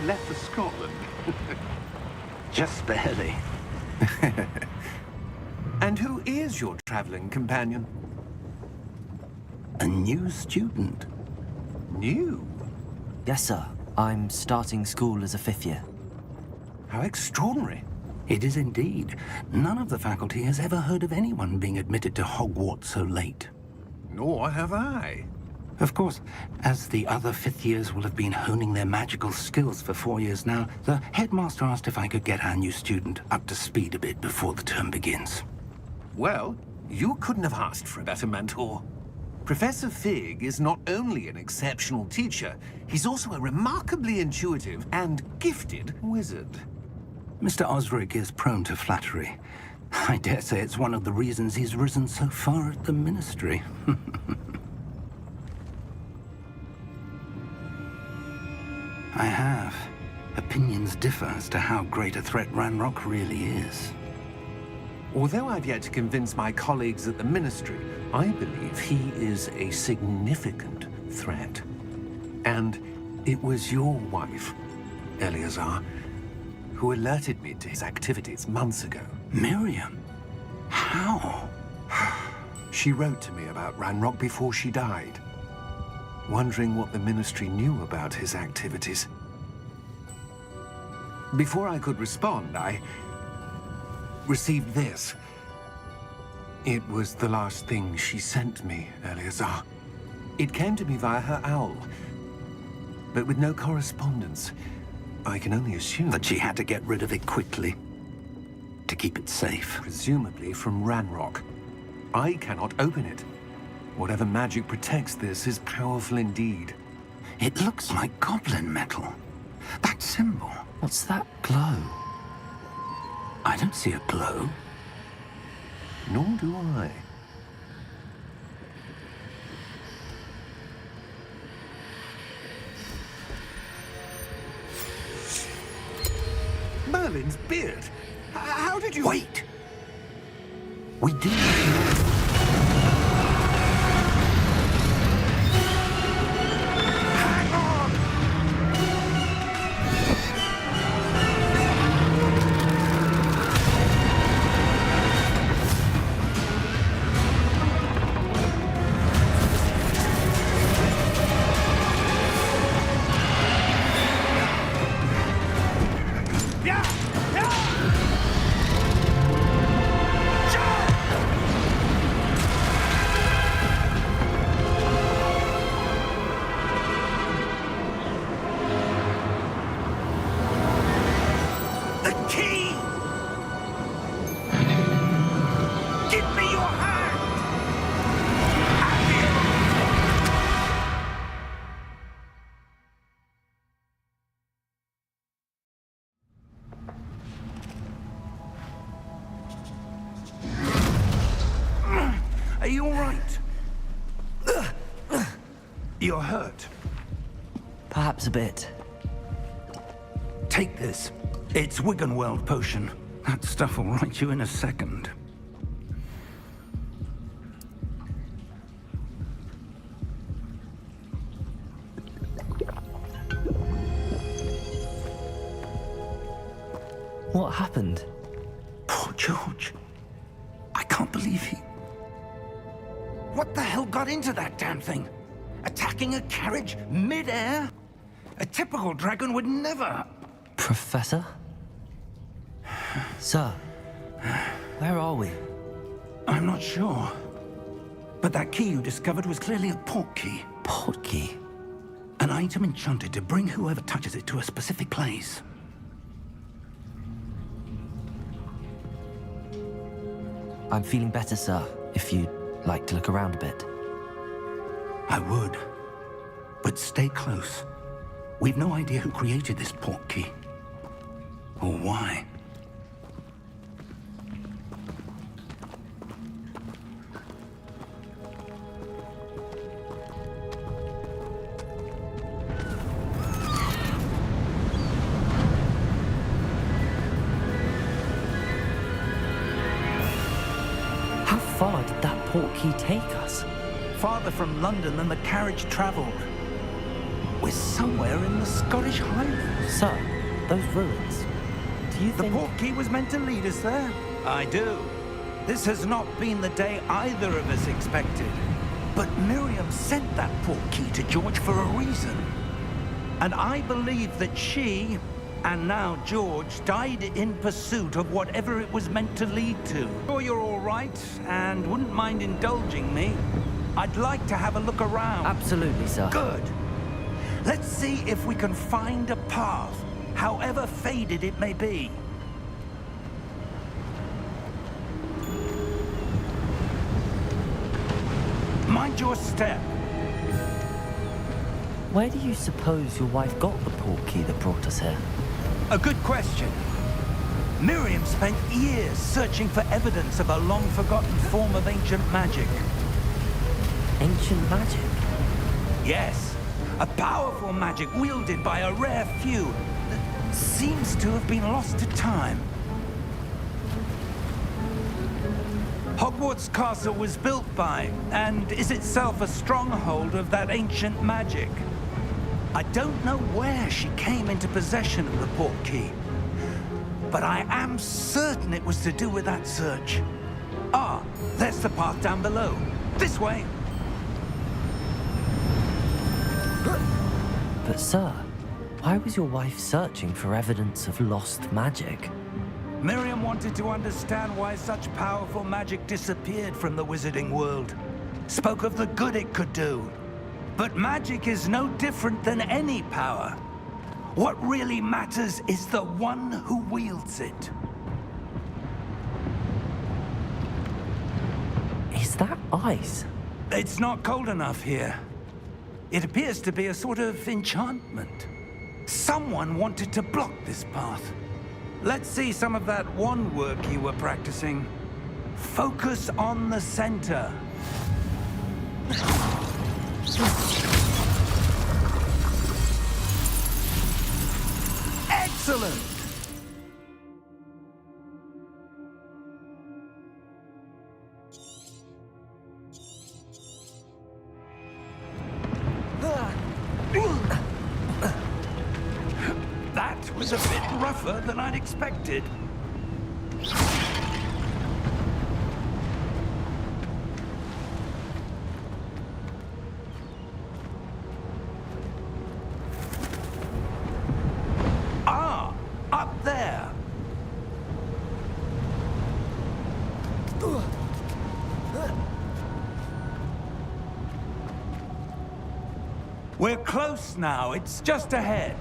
left for Scotland? Just barely. And who is your traveling companion? A new student. New? Yes, sir. I'm starting school as a fifth year. How extraordinary. It is indeed. None of the faculty has ever heard of anyone being admitted to Hogwarts so late. Nor have I. Of course, as the other fifth years will have been honing their magical skills for 4 years now, the headmaster asked if I could get our new student up to speed a bit before the term begins. Well, you couldn't have asked for a better mentor. Professor Fig is not only an exceptional teacher, he's also a remarkably intuitive and gifted wizard. Mr. Osric is prone to flattery. I dare say it's one of the reasons he's risen so far at the Ministry. I have. Opinions differ as to how great a threat Ranrock really is. Although I've yet to convince my colleagues at the Ministry, I believe he is a significant threat. And it was your wife, Eleazar, who alerted me to his activities months ago. Miriam? How? She wrote to me about Ranrock before she died, wondering what the Ministry knew about his activities. Before I could respond, I received this. It was the last thing she sent me, Eleazar. It came to me via her owl, but with no correspondence. I can only assume That she had to get rid of it quickly, to keep it safe. presumably from Ranrock. I cannot open it. Whatever magic protects this is powerful indeed. It looks like goblin metal. That symbol. What's that glow? I don't see a glow. Nor do I. Merlin's beard! How did you... Wait! We do not know. Are you all right? You're hurt. Perhaps a bit. Take this. It's Wiggenweld potion. That stuff will right you in a second. What happened? Poor George. I can't believe he... What the hell got into that damn thing? Attacking a carriage mid-air? A typical dragon would never... Professor? Sir, where are we? I'm not sure. But that key you discovered was clearly a port key. Port key? An item enchanted to bring whoever touches it to a specific place. I'm feeling better, sir, if you'd like to look around a bit. I would. But stay close. We've no idea who created this port key. Or why. How far did that port key take us? Farther from London than the carriage traveled. We're somewhere in the Scottish Highlands. Sir, those ruins. Do you The think... portkey was meant to lead us there? I do. This has not been the day either of us expected. But Miriam sent that portkey to George for a reason. And I believe that she, and now George, died in pursuit of whatever it was meant to lead to. Sure you're all right, and wouldn't mind indulging me. I'd like to have a look around. Absolutely, sir. Good. Let's see if we can find a path, however faded it may be. Mind your step. Where do you suppose your wife got the portkey that brought us here? A good question. Miriam spent years searching for evidence of a long-forgotten form of ancient magic. Ancient magic? Yes, a powerful magic wielded by a rare few that seems to have been lost to time. Hogwarts Castle was built by, and is itself a stronghold of that ancient magic. I don't know where she came into possession of the portkey, but I am certain it was to do with that search. Ah, there's the path down below. This way. But sir, why was your wife searching for evidence of lost magic? Miriam wanted to understand why such powerful magic disappeared from the wizarding world. Spoke of the good it could do. But magic is no different than any power. What really matters is the one who wields it. Is that ice? It's not cold enough here. It appears to be a sort of enchantment. Someone wanted to block this path. Let's see some of that wand work you were practicing. Focus on the center. Excellent! That was a bit rougher than I'd expected. Ah, up there. We're close now. It's just ahead.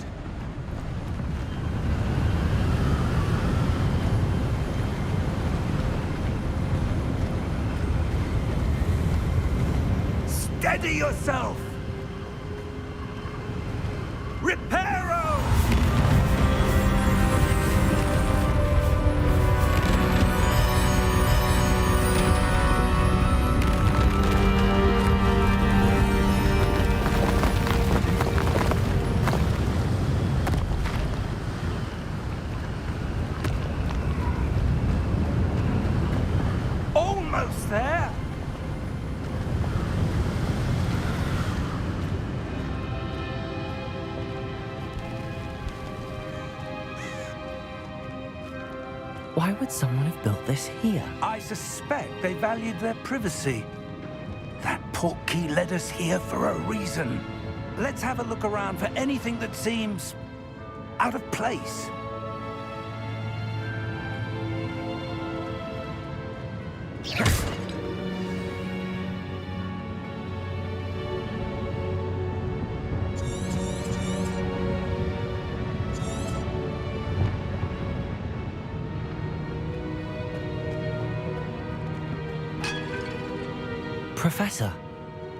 Steady yourself! Reparo! Almost there! Why would someone have built this here? I suspect they valued their privacy. That portkey led us here for a reason. Let's have a look around for anything that seems out of place. Professor,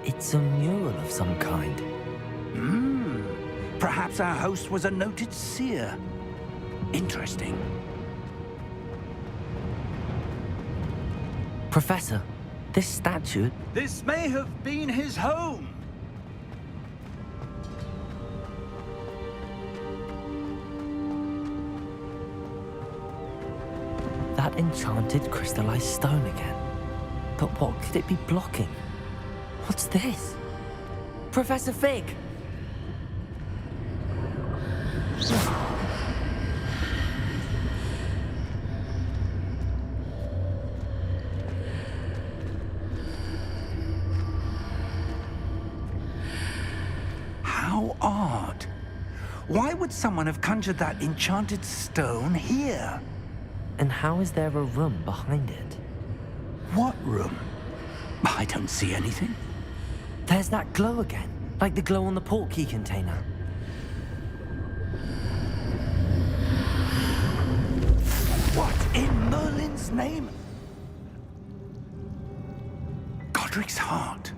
it's a mural of some kind. Perhaps our host was a noted seer. Interesting. Professor, this statue... This may have been his home. That enchanted crystallized stone again. But what could it be blocking? What's this? Professor Fig! Why would someone have conjured that enchanted stone here? And how is there a room behind it? What room? I don't see anything. There's that glow again, like the glow on the portkey container. What in Merlin's name? Godric's heart.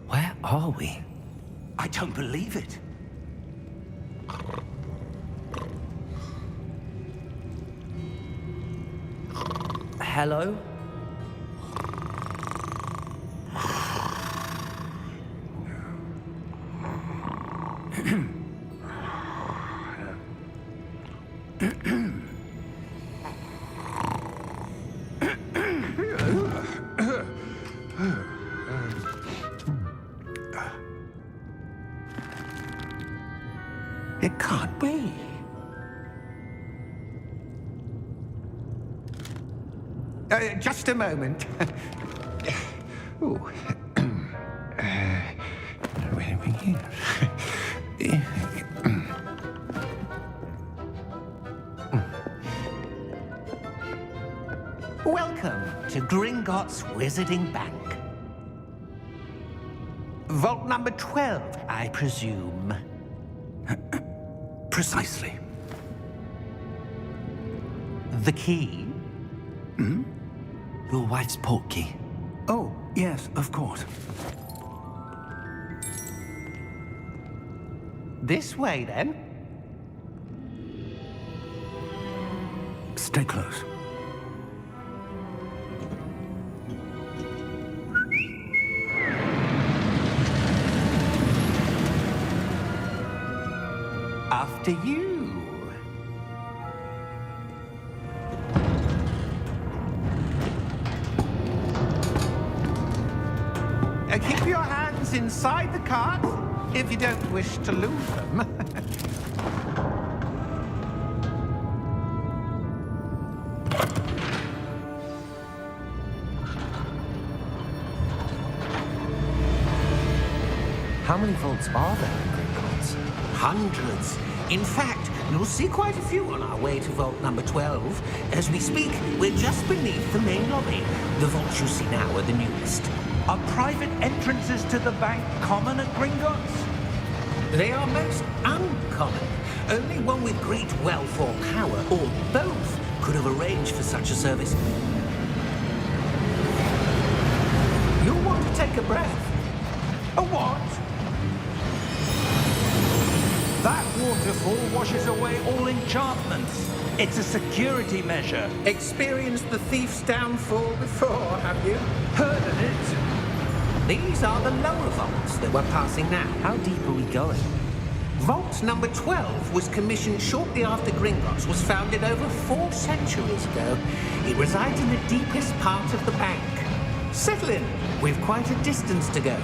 Where are we? I don't believe it. Hello? It can't be. Just a moment. Ooh. Where are we here? Welcome to Gringotts Wizarding Bank. Vault number 12, I presume. Precisely. The key? Your wife's portkey. Oh, yes, of course. This way, then. Stay close. After you. Keep your hands inside the cart if you don't wish to lose them. How many vaults are there in Gringotts? Hundreds. In fact, you'll see quite a few on our way to vault number 12. As we speak, we're just beneath the main lobby. The vaults you see now are the newest. Are private entrances to the bank common at Gringotts? They are most uncommon. Only one with great wealth or power, or both, could have arranged for such a service. You'll want to take a breath. A what? That waterfall washes away all enchantments. It's a security measure. Experienced the thief's downfall before, have you? Heard of it? These are the lower vaults that we're passing now. How deep are we going? Vault number 12 was commissioned shortly after Gringotts was founded over 4 centuries ago. It resides in the deepest part of the bank. Settle in. We've quite a distance to go.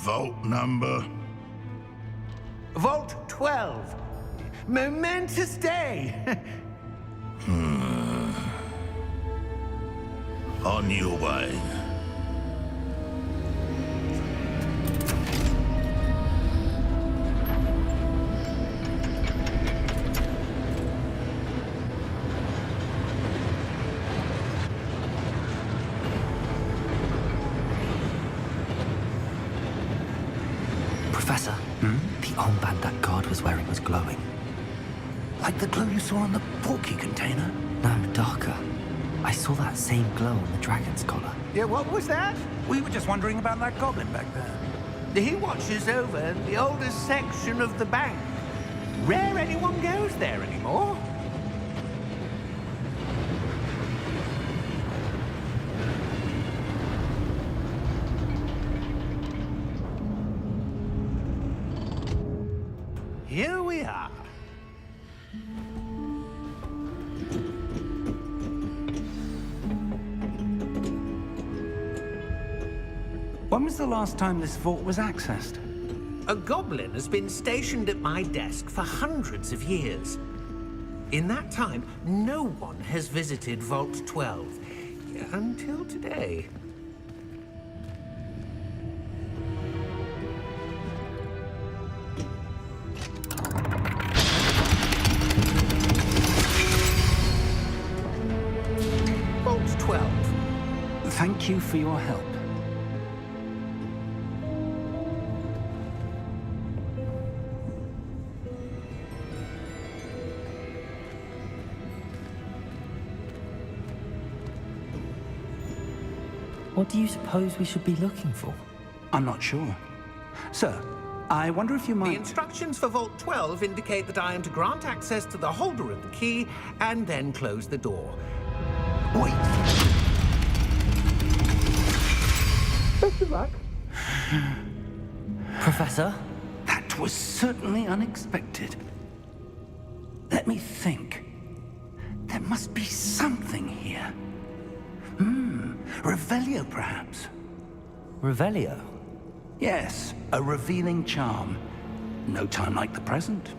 Vault number? Vault 12. Momentous day. On your way. Professor, the armband that guard was wearing was glowing. Like the glow you saw on the portkey container? No, darker. I saw that same glow on the dragon's collar. Yeah, what was that? We were just wondering about that goblin back there. He watches over the oldest section of the bank. Rare anyone goes there anymore. Here we are. When was the last time this vault was accessed? A goblin has been stationed at my desk for hundreds of years. In that time, no one has visited Vault 12. Until today. Vault 12. Thank you for your help. What do you suppose we should be looking for? I'm not sure. Sir, I wonder if you The might... instructions for Vault 12 indicate that I am to grant access to the holder of the key and then close the door. Wait. Best of luck. Professor? That was certainly unexpected. Let me think. There must be something here. Revelio, perhaps? Revelio? Yes, a revealing charm. No time like the present.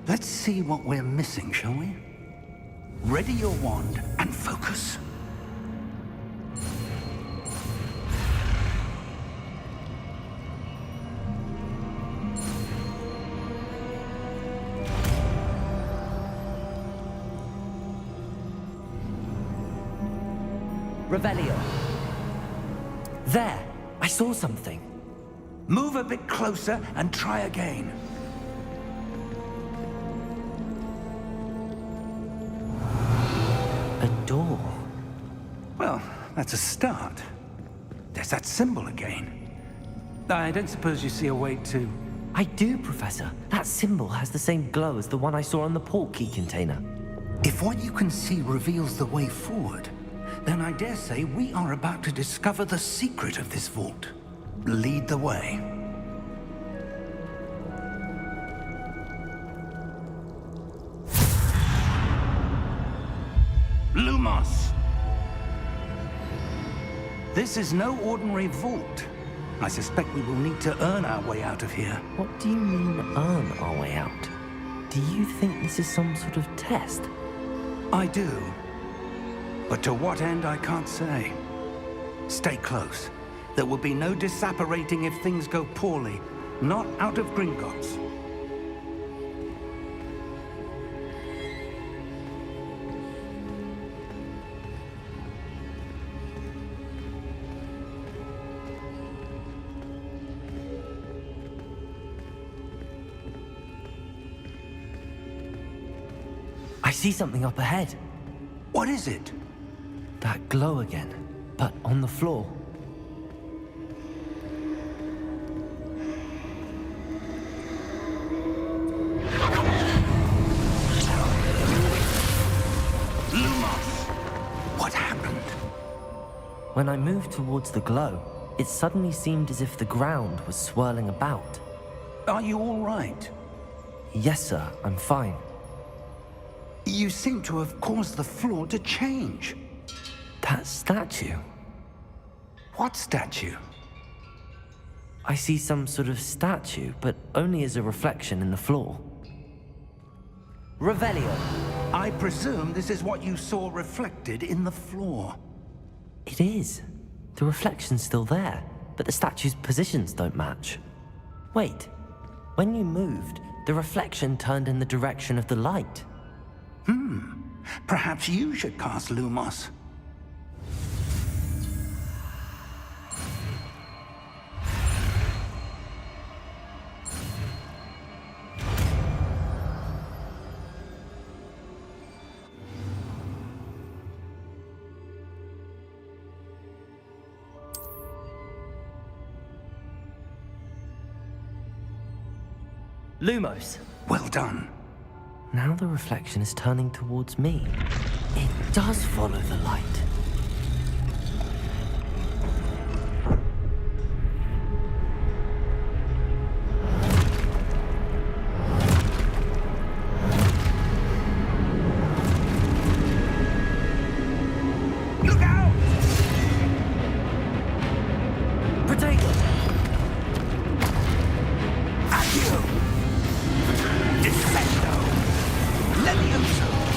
Let's see what we're missing, shall we? Ready your wand and focus. Revelio. There! I saw something. Move a bit closer and try again. A door. Well, that's a start. There's that symbol again. I don't suppose you see a way to... I do, Professor. That symbol has the same glow as the one I saw on the port key container. If what you can see reveals the way forward, then I dare say we are about to discover the secret of this vault. Lead the way. Lumos! This is no ordinary vault. I suspect we will need to earn our way out of here. What do you mean, earn our way out? Do you think this is some sort of test? I do. But to what end, I can't say. Stay close. There will be no disapparating if things go poorly. Not out of Gringotts. I see something up ahead. What is it? That glow again, but on the floor. Lumos! What happened? When I moved towards the glow, it suddenly seemed as if the ground was swirling about. Are you all right? Yes, sir, I'm fine. You seem to have caused the floor to change. That statue. What statue? I see some sort of statue, but only as a reflection in the floor. Revelio. I presume this is what you saw reflected in the floor. It is. The reflection's still there, but the statue's positions don't match. Wait. When you moved, the reflection turned in the direction of the light. Perhaps you should cast Lumos. Lumos. Well done. Now the reflection is turning towards me. It does follow the light. Look out! Protego! Accio! Descendo! Levioso!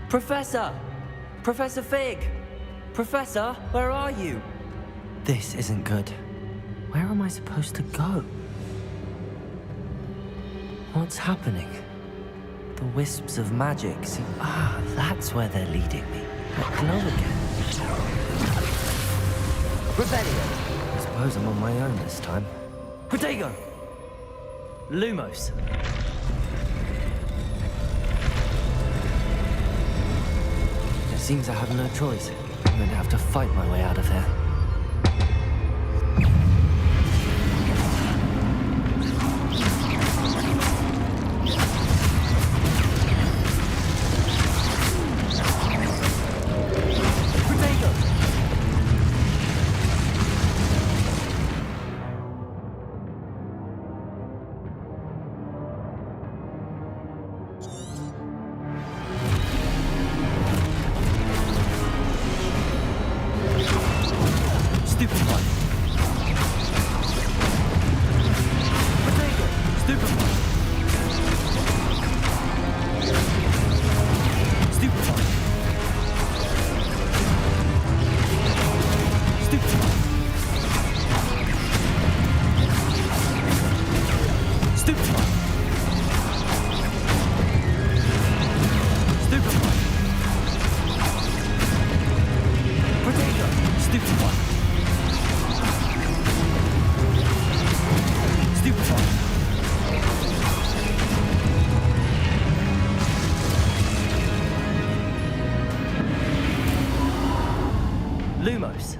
Professor! Professor Fig! Professor, where are you? This isn't good. Where am I supposed to go? What's happening? The wisps of magic seem... Ah, that's where they're leading me. That glow again. Rebellion! I suppose I'm on my own this time. Protego! Lumos! It seems I have no choice. I'm going to have to fight my way out of here. Lumos.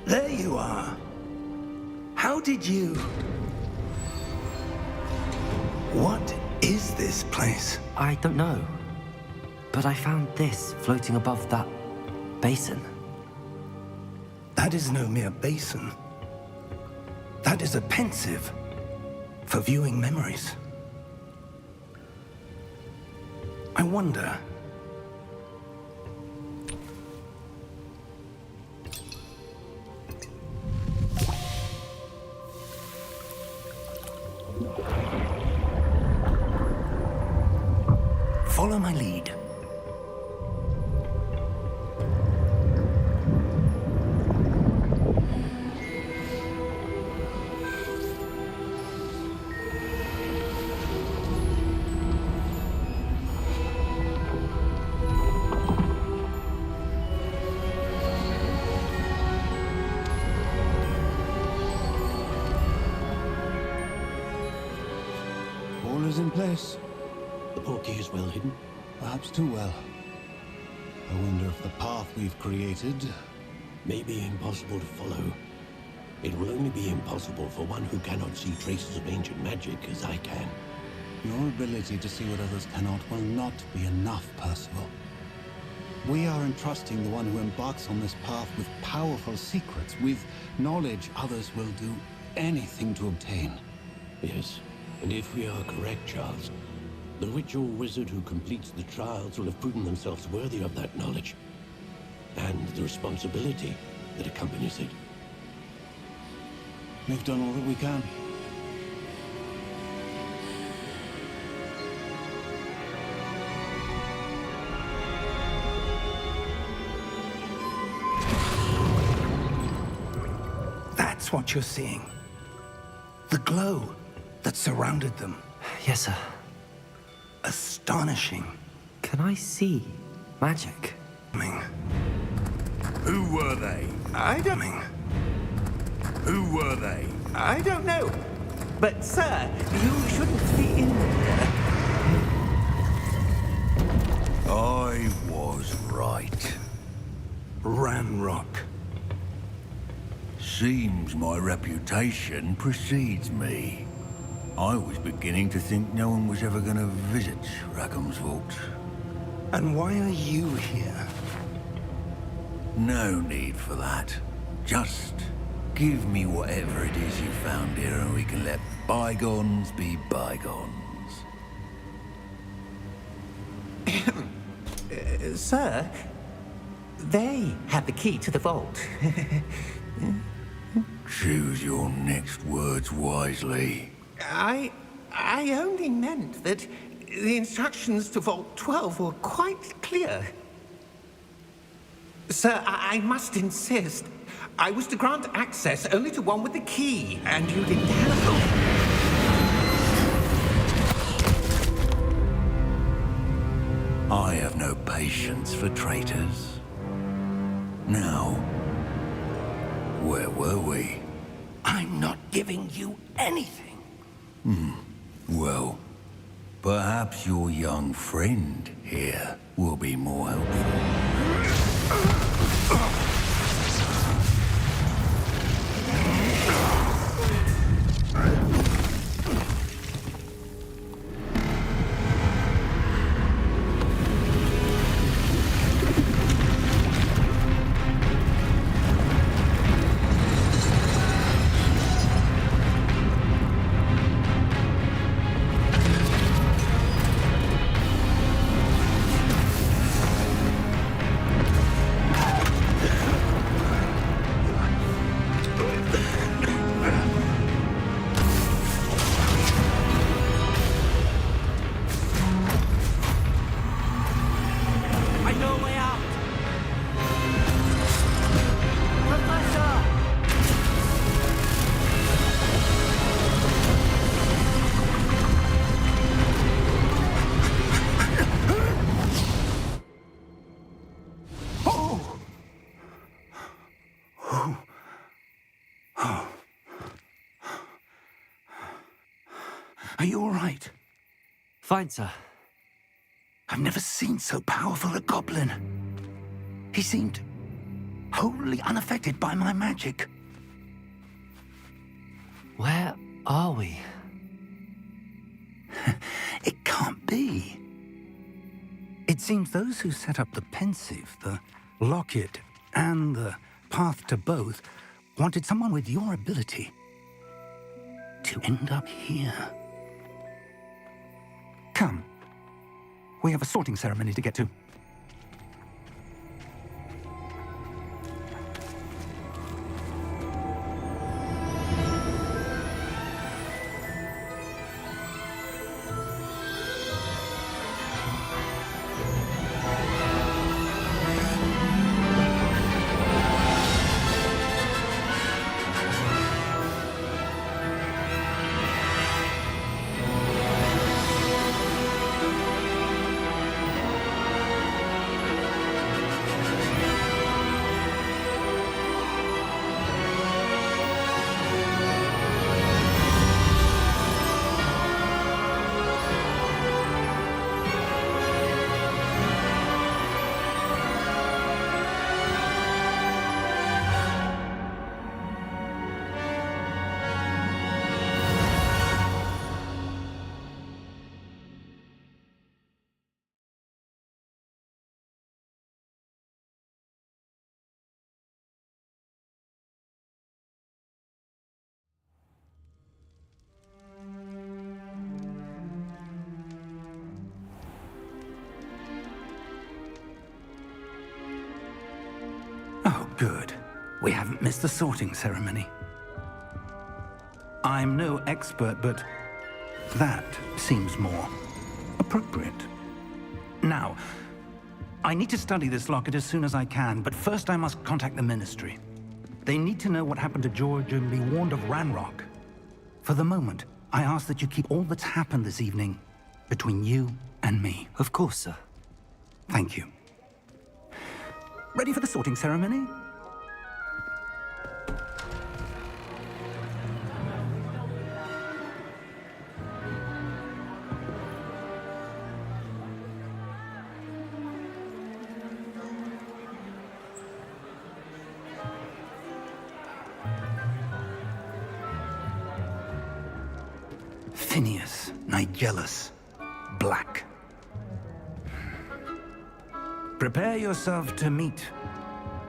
There you are. How did you... What is this place? I don't know. But I found this floating above that basin. That is no mere basin. That is a pensive for viewing memories. I wonder... Follow my lead. All is in place. The portkey is well hidden. Perhaps too well. I wonder if the path we've created... May be impossible to follow. It will only be impossible for one who cannot see traces of ancient magic as I can. Your ability to see what others cannot will not be enough, Percival. We are entrusting the one who embarks on this path with powerful secrets, with knowledge others will do anything to obtain. Yes, and if we are correct, Charles, the witch or wizard who completes the trials will have proven themselves worthy of that knowledge, and the responsibility that accompanies it. We've done all that we can. That's what you're seeing. The glow that surrounded them. Yes, sir. Astonishing. Can I see? Magic? Who were they? I don't... Who were they? I don't know. But, sir, you shouldn't be in there. I was right. Ranrock. Seems my reputation precedes me. I was beginning to think no one was ever going to visit Rackham's vault. And why are you here? No need for that. Just give me whatever it is you found here and we can let bygones be bygones. Sir, they had the key to the vault. Choose your next words wisely. I only meant that the instructions to Vault 12 were quite clear. Sir, I must insist. I was to grant access only to one with the key, and you didn't have them. I have no patience for traitors. Now, where were we? I'm not giving you anything. Well, perhaps your young friend here will be more helpful. Are you all right? Fine, sir. I've never seen so powerful a goblin. He seemed wholly unaffected by my magic. Where are we? It can't be. It seems those who set up the pensive, the locket, and the path to both wanted someone with your ability to end up here. Come. We have a sorting ceremony to get to. Oh, good. We haven't missed the sorting ceremony. I'm no expert, but that seems more appropriate. Now, I need to study this locket as soon as I can, but first I must contact the Ministry. They need to know what happened to George and be warned of Ranrock. For the moment, I ask that you keep all that's happened this evening between you and me. Of course, sir. Thank you. Ready for the sorting ceremony? Phineas, Nigellus, Black. Prepare yourself to meet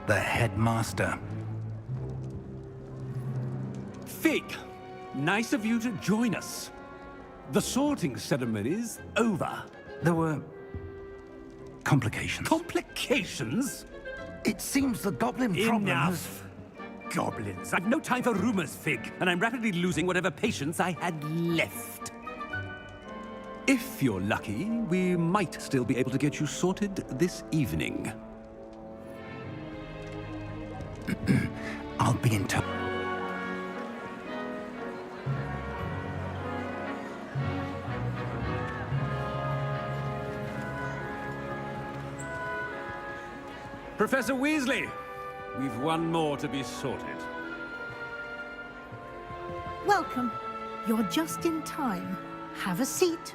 the headmaster. Fig, nice of you to join us. The sorting ceremony's over. There were complications. Complications? It seems the goblin problem has... Enough! Goblins. I've no time for rumors, Fig, and I'm rapidly losing whatever patience I had left. If you're lucky, we might still be able to get you sorted this evening. I'll be in touch. Professor Weasley, we've one more to be sorted. Welcome. You're just in time. Have a seat.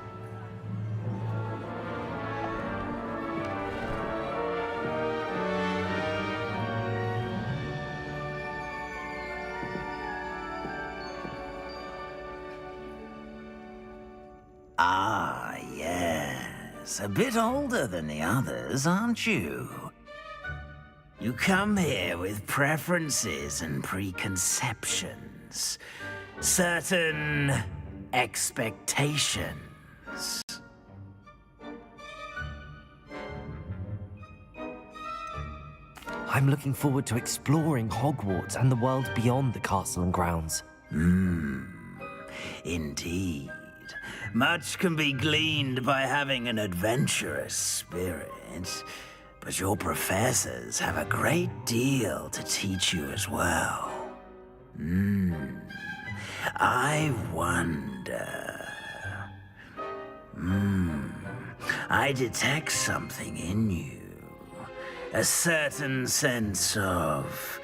Ah, yes. A bit older than the others, aren't you? You come here with preferences and preconceptions. Certain expectations. I'm looking forward to exploring Hogwarts and the world beyond the castle and grounds. Indeed. Much can be gleaned by having an adventurous spirit, but your professors have a great deal to teach you as well. I wonder... I detect something in you. A certain sense of...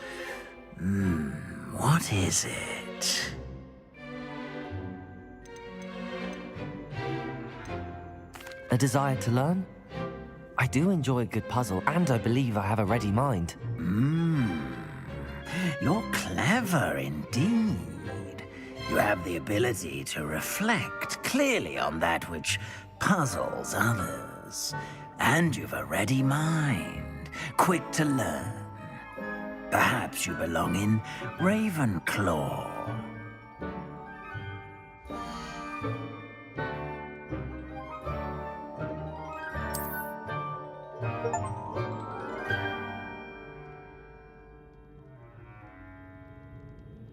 what is it? A desire to learn? I do enjoy a good puzzle, and I believe I have a ready mind. You're clever indeed. You have the ability to reflect clearly on that which puzzles others. And you've a ready mind, quick to learn. Perhaps you belong in Ravenclaw.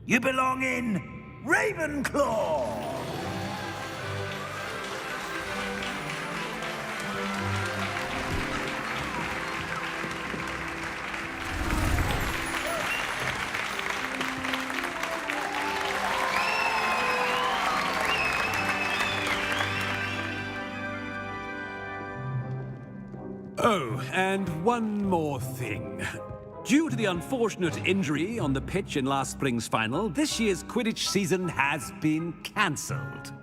You belong in Ravenclaw! Oh, and one more thing. Due to the unfortunate injury on the pitch in last spring's final, this year's Quidditch season has been cancelled.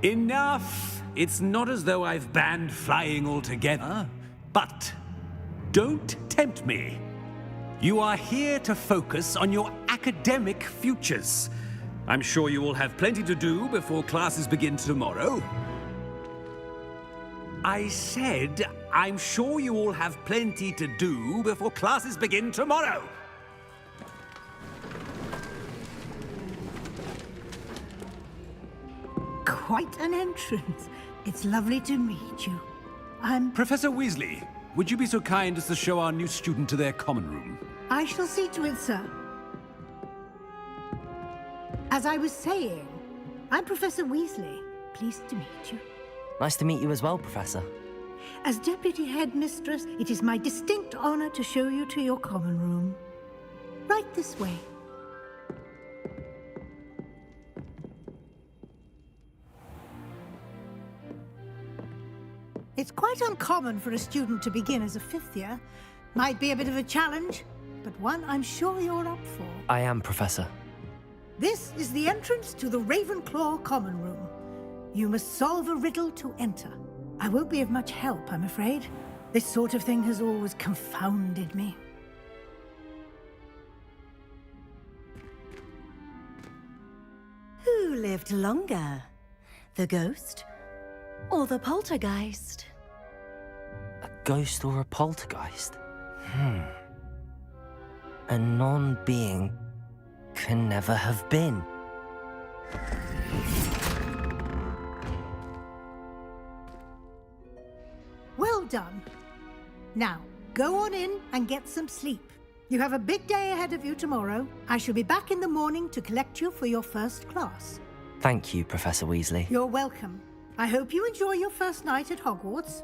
Enough! It's not as though I've banned flying altogether, but don't tempt me. You are here to focus on your academic futures. I'm sure you will have plenty to do before classes begin tomorrow. I said, I'm sure you all have plenty to do before classes begin tomorrow. Quite an entrance. It's lovely to meet you. Professor Weasley, would you be so kind as to show our new student to their common room? I shall see to it, sir. As I was saying, I'm Professor Weasley. Pleased to meet you. Nice to meet you as well, Professor. As Deputy Headmistress, it is my distinct honor to show you to your common room. Right this way. It's quite uncommon for a student to begin as a fifth year. Might be a bit of a challenge, but one I'm sure you're up for. I am, Professor. This is the entrance to the Ravenclaw Common Room. You must solve a riddle to enter. I won't be of much help, I'm afraid. This sort of thing has always confounded me. Who lived longer? The ghost or the poltergeist? A ghost or a poltergeist? A non-being can never have been. Well done. Now, go on in and get some sleep. You have a big day ahead of you tomorrow. I shall be back in the morning to collect you for your first class. Thank you, Professor Weasley. You're welcome. I hope you enjoy your first night at Hogwarts.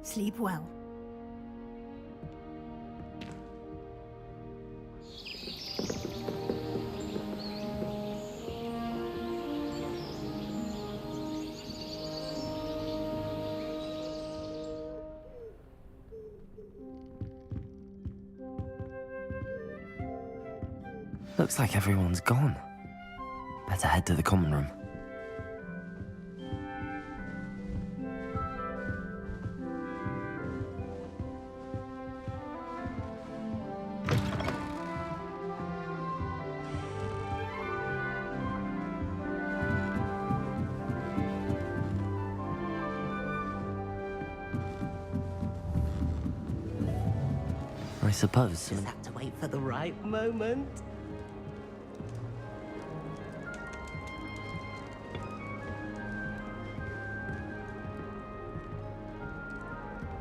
Sleep well. Looks like everyone's gone. Better head to the common room. I suppose. Just have to wait for the right moment.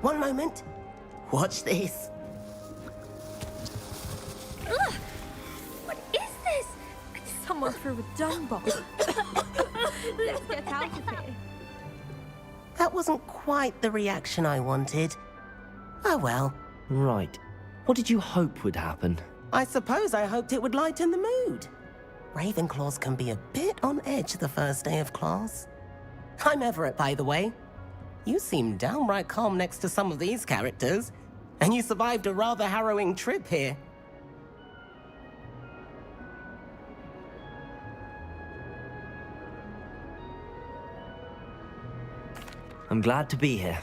One moment. Watch this. Ugh! What is this? Someone threw a dung bomb. Let's get out of here. That wasn't quite the reaction I wanted. Oh well. Right. What did you hope would happen? I suppose I hoped it would lighten the mood. Ravenclaws can be a bit on edge the first day of class. I'm Everett, by the way. You seem downright calm next to some of these characters, and you survived a rather harrowing trip here. I'm glad to be here.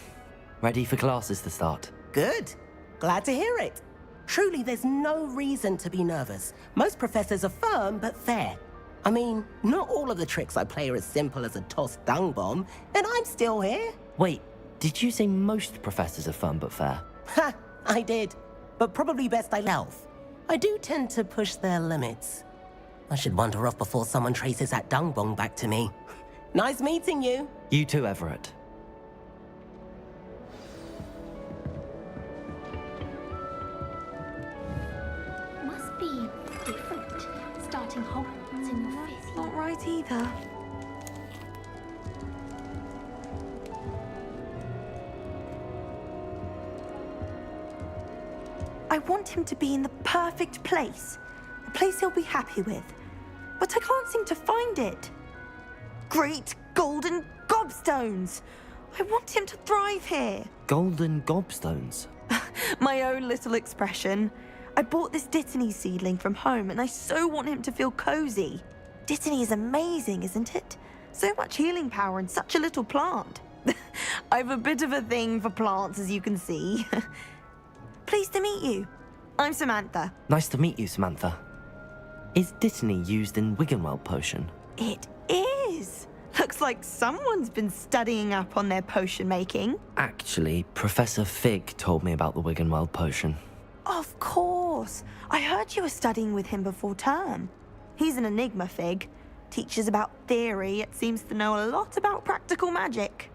Ready for classes to start. Good. Glad to hear it. Truly, there's no reason to be nervous. Most professors are firm but fair. I mean, not all of the tricks I play are as simple as a tossed dung bomb, and I'm still here. Wait, did you say most professors are fun but fair? Ha! I did. But probably best I love. I do tend to push their limits. I should wander off before someone traces that dung bomb back to me. Nice meeting you. You too, Everett. Must be different, starting Hogwarts in your fifth year. Not right either. I want him to be in the perfect place. A place he'll be happy with. But I can't seem to find it. Great golden gobstones! I want him to thrive here. Golden gobstones? My own little expression. I bought this Dittany seedling from home and I so want him to feel cozy. Dittany is amazing, isn't it? So much healing power in such a little plant. I've a bit of a thing for plants, as you can see. Pleased to meet you. I'm Samantha. Nice to meet you, Samantha. Is Dittany used in Wiggenweld potion? It is. Looks like someone's been studying up on their potion making. Actually, Professor Fig told me about the Wiggenweld potion. Of course. I heard you were studying with him before term. He's an enigma, Fig. Teaches about theory, yet seems to know a lot about practical magic.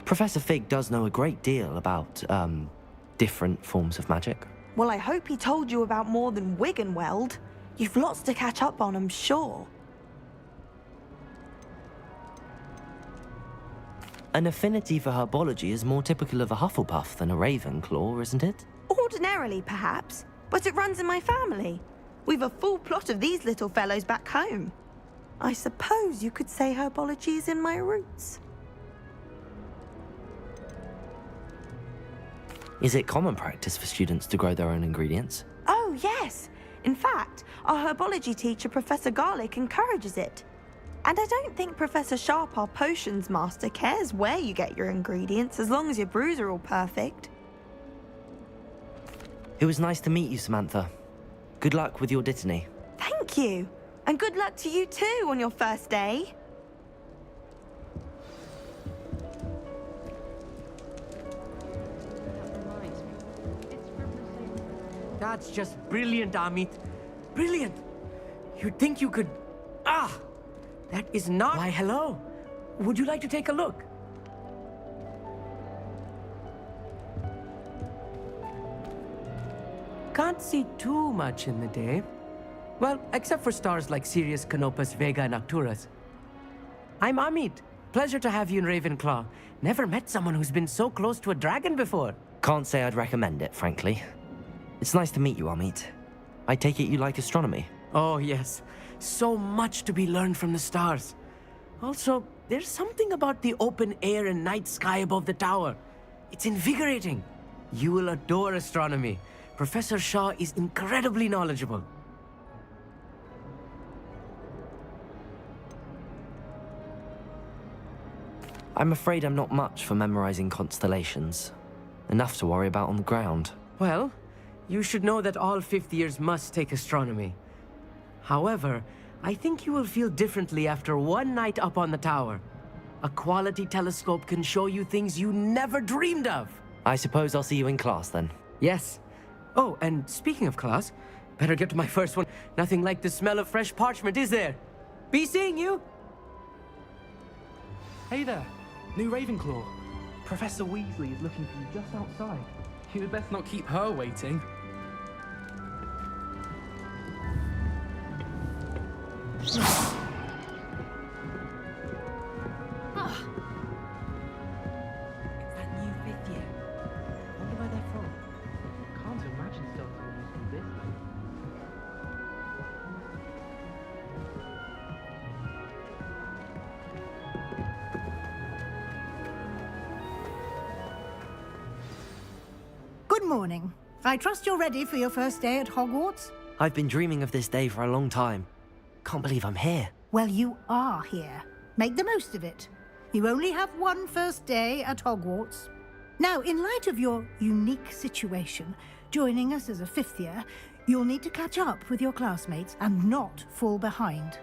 Professor Fig does know a great deal about, different forms of magic. Well, I hope he told you about more than Wiggenweld. You've lots to catch up on, I'm sure. An affinity for herbology is more typical of a Hufflepuff than a Ravenclaw, isn't it? Ordinarily, perhaps, but it runs in my family. We've a full plot of these little fellows back home. I suppose you could say herbology is in my roots. Is it common practice for students to grow their own ingredients? Oh, yes. In fact, our herbology teacher, Professor Garlick, encourages it. And I don't think Professor Sharp, our potions master, cares where you get your ingredients as long as your brews are all perfect. It was nice to meet you, Samantha. Good luck with your dittany. Thank you. And good luck to you too on your first day. That's just brilliant, Amit. Brilliant. You'd think you could... Ah! That is not... Why, hello. Would you like to take a look? Can't see too much in the day. Well, except for stars like Sirius, Canopus, Vega, and Arcturus. I'm Amit. Pleasure to have you in Ravenclaw. Never met someone who's been so close to a dragon before. Can't say I'd recommend it, frankly. It's nice to meet you, Amit. I take it you like astronomy? Oh, yes. So much to be learned from the stars. Also, there's something about the open air and night sky above the tower. It's invigorating. You will adore astronomy. Professor Shaw is incredibly knowledgeable. I'm afraid I'm not much for memorizing constellations. Enough to worry about on the ground. Well, you should know that all fifth years must take astronomy. However, I think you will feel differently after one night up on the tower. A quality telescope can show you things you never dreamed of. I suppose I'll see you in class then. Yes. Oh, and speaking of class, better get to my first one. Nothing like the smell of fresh parchment, is there? Be seeing you! Hey there, new Ravenclaw. Professor Weasley is looking for you just outside. You'd best not keep her waiting. That new fifth year. Wonder where they're from. Can't imagine starting almost from this late. Good morning. I trust you're ready for your first day at Hogwarts? I've been dreaming of this day for a long time. Can't believe I'm here. Well, you are here. Make the most of it. You only have one first day at Hogwarts. Now, in light of your unique situation, joining us as a fifth year, you'll need to catch up with your classmates and not fall behind.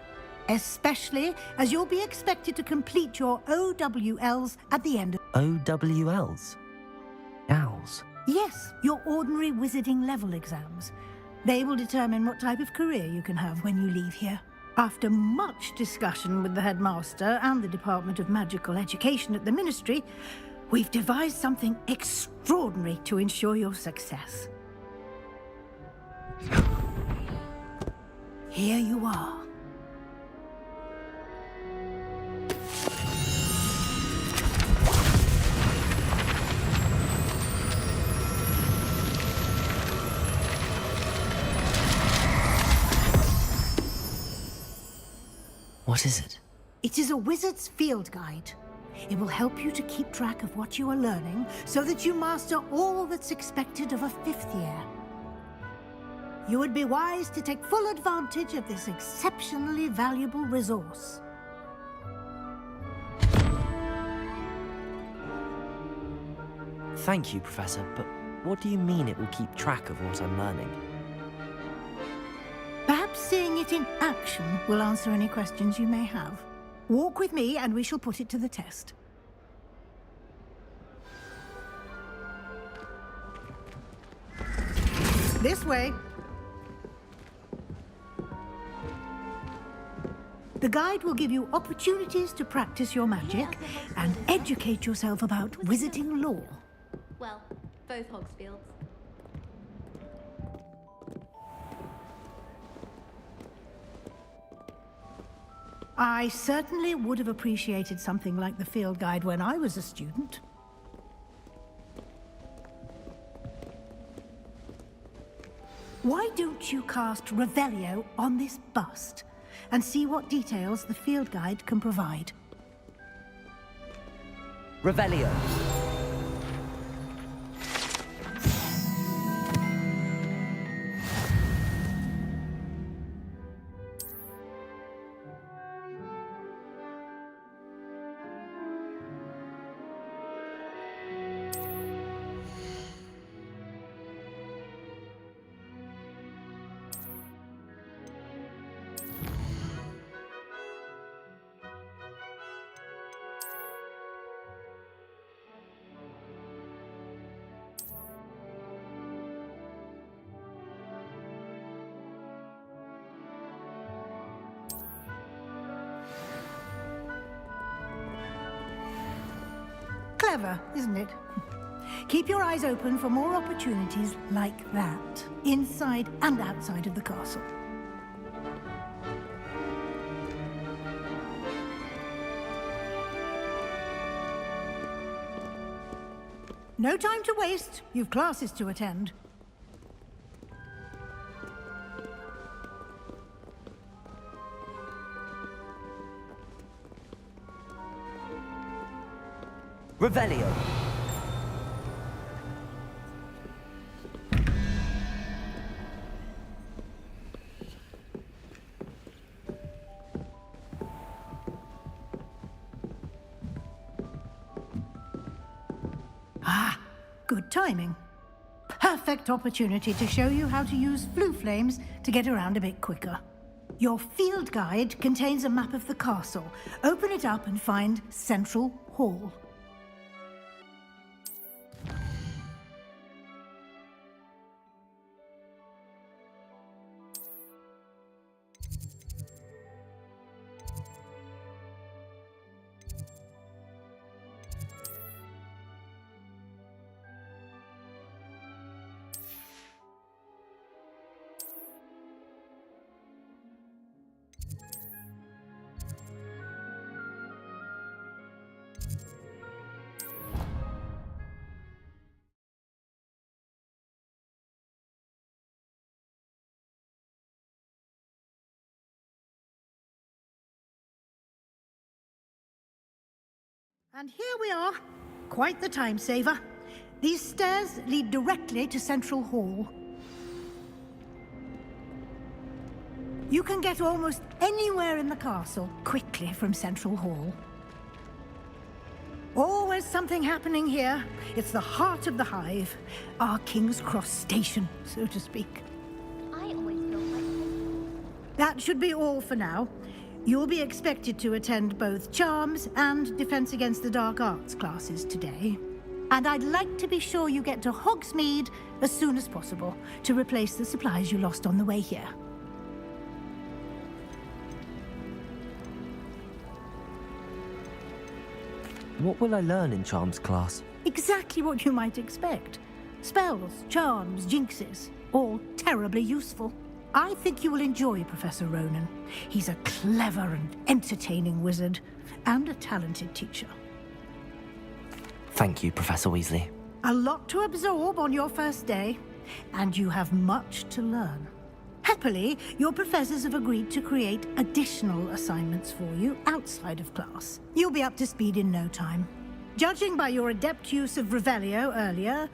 Especially as you'll be expected to complete your OWLs at the end of... OWLs? Owls? Yes, your ordinary wizarding level exams. They will determine what type of career you can have when you leave here. After much discussion with the headmaster and the Department of Magical Education at the Ministry, we've devised something extraordinary to ensure your success. Here you are. What is it? It is a wizard's field guide. It will help you to keep track of what you are learning so that you master all that's expected of a fifth year. You would be wise to take full advantage of this exceptionally valuable resource. Thank you, Professor, but what do you mean it will keep track of what I'm learning? Perhaps seeing it in action will answer any questions you may have. Walk with me and we shall put it to the test. This way. The guide will give you opportunities to practice your magic and educate yourself about wizarding lore. Well, both Hogsfields. I certainly would have appreciated something like the field guide when I was a student. Why don't you cast Revelio on this bust? and see what details the field guide can provide. Revelio. Clever, isn't it? Keep your eyes open for more opportunities like that, inside and outside of the castle. No time to waste. You've classes to attend. Revelio. Ah, good timing. Perfect opportunity to show you how to use flue flames to get around a bit quicker. Your field guide contains a map of the castle. Open it up and find Central Hall. And here we are. Quite the time saver. These stairs lead directly to Central Hall. You can get almost anywhere in the castle quickly from Central Hall. Always something happening here. It's the heart of the hive. Our King's Cross station, so to speak. I always feel like... That should be all for now. You'll be expected to attend both Charms and Defense Against the Dark Arts classes today. And I'd like to be sure you get to Hogsmeade as soon as possible to replace the supplies you lost on the way here. What will I learn in Charms class? Exactly what you might expect. Spells, charms, jinxes, all terribly useful. I think you will enjoy Professor Ronan. He's a clever and entertaining wizard, and a talented teacher. Thank you, Professor Weasley. A lot to absorb on your first day, and you have much to learn. Happily, your professors have agreed to create additional assignments for you outside of class. You'll be up to speed in no time. Judging by your adept use of Revelio earlier,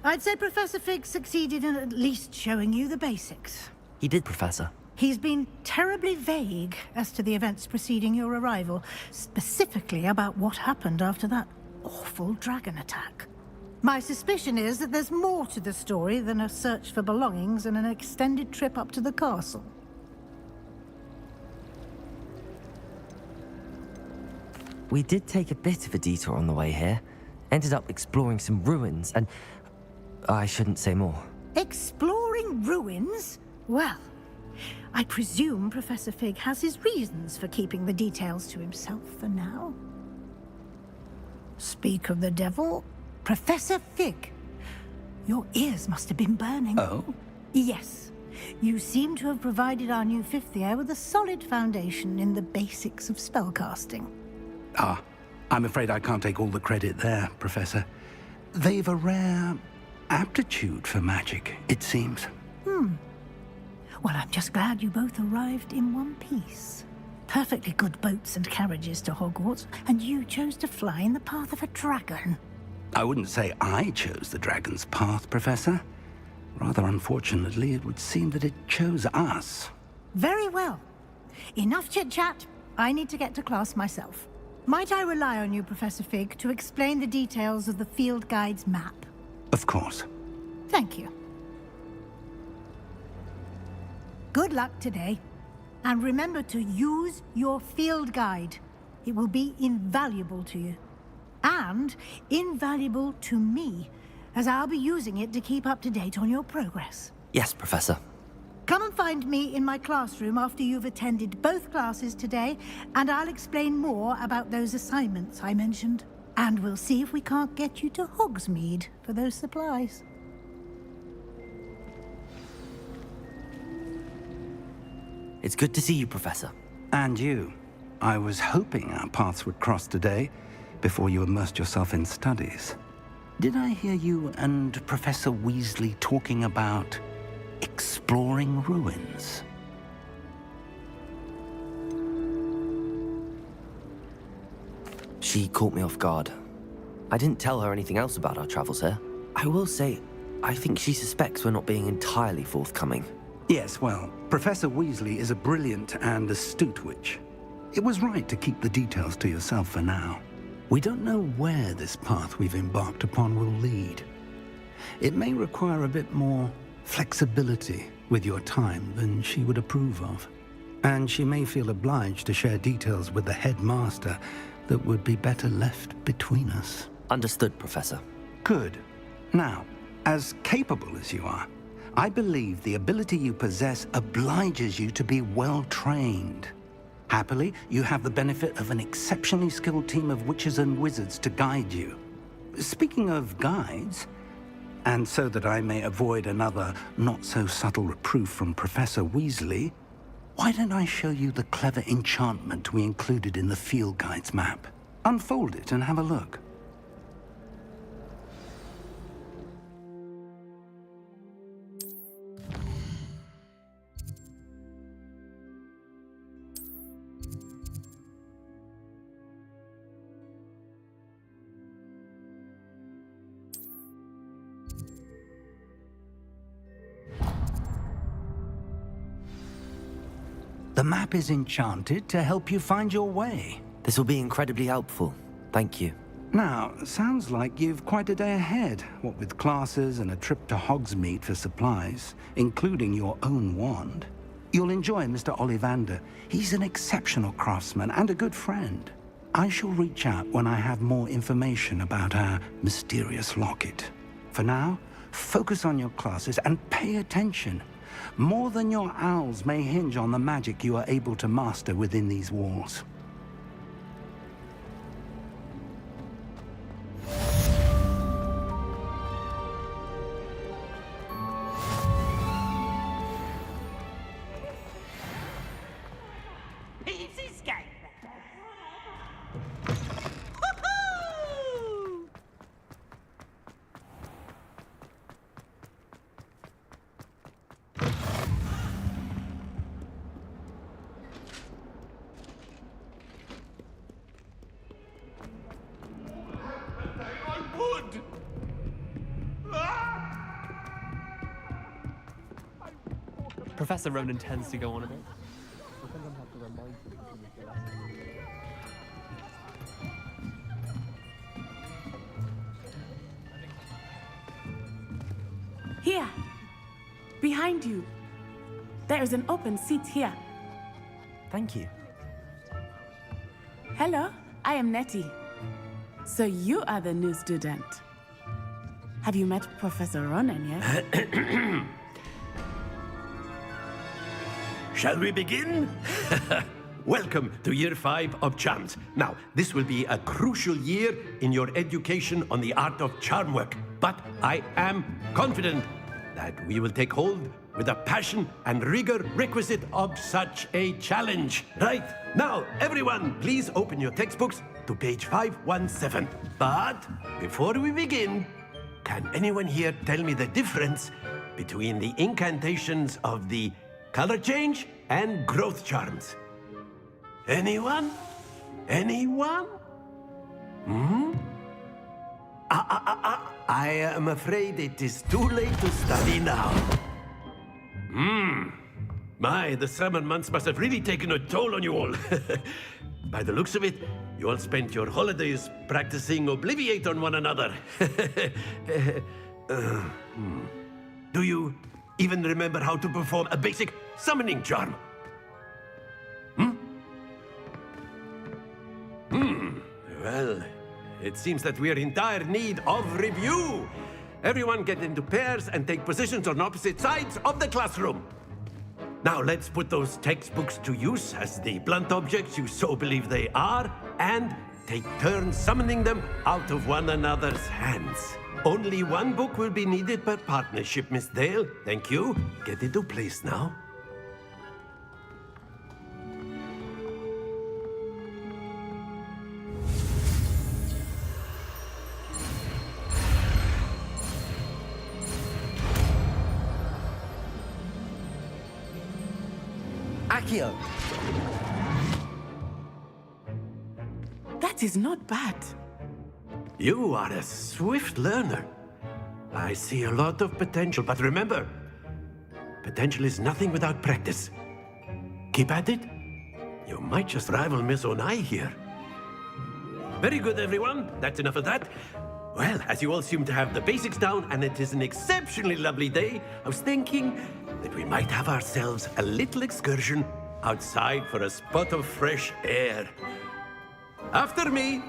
I'd say Professor Fig succeeded in at least showing you the basics. He did, Professor. He's been terribly vague as to the events preceding your arrival, specifically about what happened after that awful dragon attack. My suspicion is that there's more to the story than a search for belongings and an extended trip up to the castle. We did take a bit of a detour on the way here. Ended up exploring some ruins and... I shouldn't say more. Exploring ruins? Well, I presume Professor Fig has his reasons for keeping the details to himself for now. Speak of the devil, Professor Fig. Your ears must have been burning. Oh? Yes. You seem to have provided our new fifth year with a solid foundation in the basics of spellcasting. Ah, I'm afraid I can't take all the credit there, Professor. They've a rare aptitude for magic, it seems. Well, I'm just glad you both arrived in one piece. Perfectly good boats and carriages to Hogwarts, and you chose to fly in the path of a dragon. I wouldn't say I chose the dragon's path, Professor. Rather unfortunately, it would seem that it chose us. Very well. Enough chit-chat. I need to get to class myself. Might I rely on you, Professor Fig, to explain the details of the field guide's map? Of course. Thank you. Good luck today. And remember to use your field guide. It will be invaluable to you. And invaluable to me, as I'll be using it to keep up to date on your progress. Yes, Professor. Come and find me in my classroom after you've attended both classes today, and I'll explain more about those assignments I mentioned. And we'll see if we can't get you to Hogsmeade for those supplies. It's good to see you, Professor. And you. I was hoping our paths would cross today, before you immersed yourself in studies. Did I hear you and Professor Weasley talking about exploring ruins? She caught me off guard. I didn't tell her anything else about our travels here. I will say, I think she suspects we're not being entirely forthcoming. Yes, well, Professor Weasley is a brilliant and astute witch. It was right to keep the details to yourself for now. We don't know where this path we've embarked upon will lead. It may require a bit more flexibility with your time than she would approve of. And she may feel obliged to share details with the headmaster that would be better left between us. Understood, Professor. Good. Now, as capable as you are, I believe the ability you possess obliges you to be well-trained. Happily, you have the benefit of an exceptionally skilled team of witches and wizards to guide you. Speaking of guides, and so that I may avoid another not-so-subtle reproof from Professor Weasley, why don't I show you the clever enchantment we included in the field guide's map? Unfold it and have a look. The map is enchanted to help you find your way. This will be incredibly helpful. Thank you. Now, sounds like you've quite a day ahead, what with classes and a trip to Hogsmeade for supplies, including your own wand. You'll enjoy Mr. Ollivander. He's an exceptional craftsman and a good friend. I shall reach out when I have more information about our mysterious locket. For now, focus on your classes and pay attention. More than your owls may hinge on the magic you are able to master within these walls. Professor Ronan tends to go on a bit. Here, behind you. There is an open seat here. Thank you. Hello, I am Nettie. So you are the new student. Have you met Professor Ronan yet? Shall we begin? Welcome to Year 5 of Charms. Now, this will be a crucial year in your education on the art of charm work. But I am confident that we will take hold with the passion and rigor requisite of such a challenge. Right, now, everyone, please open your textbooks to page 517. But before we begin, can anyone here tell me the difference between the incantations of the color change, and growth charms. Anyone? Anyone? Hmm? I am afraid it is too late to study now. My, the summer months must have really taken a toll on you all. By the looks of it, you all spent your holidays practicing Obliviate on one another. Do you even remember how to perform a basic summoning charm? Well, it seems that we are in dire need of review. Everyone get into pairs and take positions on opposite sides of the classroom. Now let's put those textbooks to use as the blunt objects you so believe they are, and take turns summoning them out of one another's hands. Only one book will be needed per partnership, Miss Dale. Thank you. Get into place now. Akio! That is not bad. You are a swift learner. I see a lot of potential, but remember, potential is nothing without practice. Keep at it. You might just rival Miss Onai here. Very good, everyone. That's enough of that. Well, as you all seem to have the basics down, and it is an exceptionally lovely day, I was thinking that we might have ourselves a little excursion outside for a spot of fresh air. After me.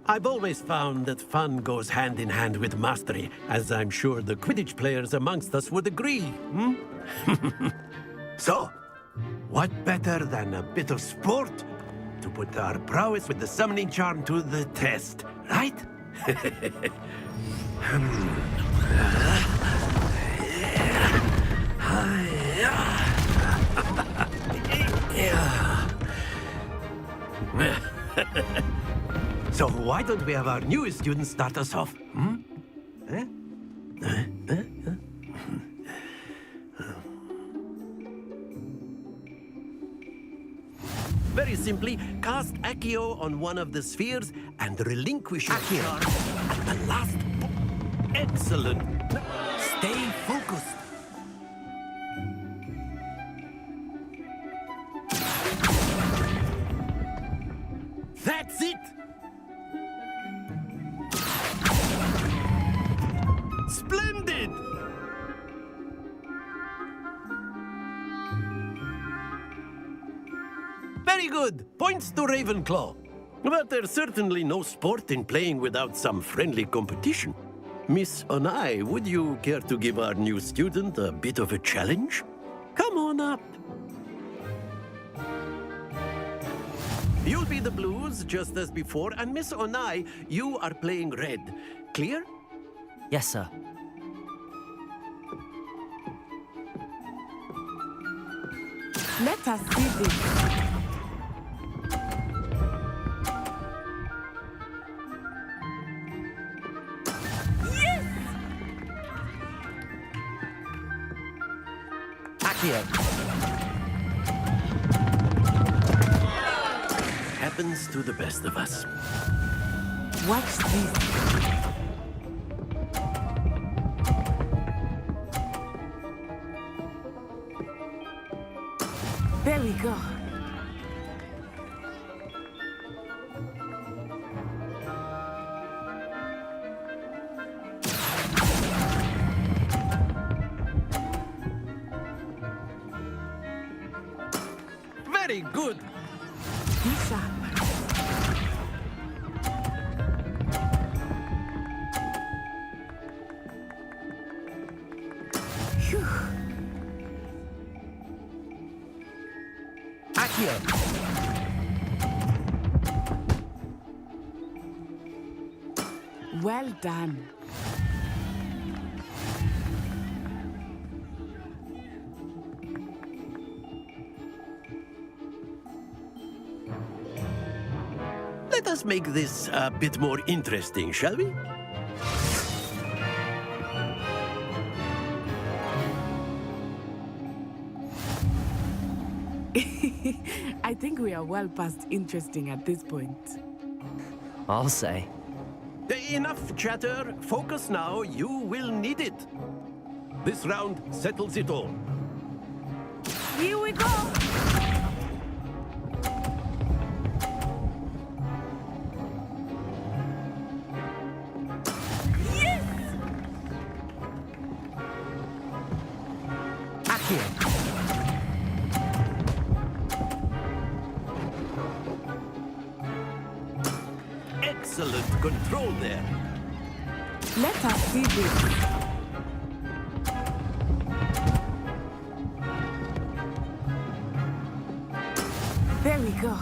I've always found that fun goes hand in hand with mastery, as I'm sure the Quidditch players amongst us would agree, So, what better than a bit of sport to put our prowess with the summoning charm to the test, right? So why don't we have our newest student start us off? Very simply, cast Accio on one of the spheres and relinquish your charm at the last. Excellent. Stay focused. That's it. Splendid! Very good. Points to Ravenclaw. But there's certainly no sport in playing without some friendly competition. Miss Onai, would you care to give our new student a bit of a challenge? Come on up. You'll be the blues, just as before, and Miss Onai, you are playing red. Clear? Yes, sir. Let us see this. Happens to the best of us. Watch this. There we go. Very good. Be sharp. Phew. Akio! Well done. Let us make this a bit more interesting, shall we? I think we are well past interesting at this point. I'll say. Enough chatter. Focus now. You will need it. This round settles it all. Here we go! Excellent control there. Let us see this. There we go.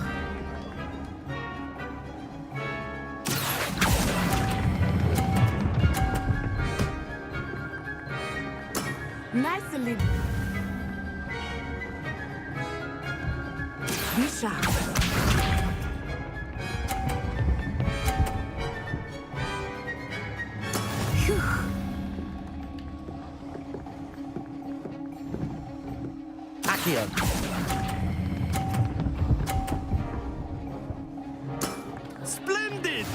Nicely. Be sharp. Accio. Splendid!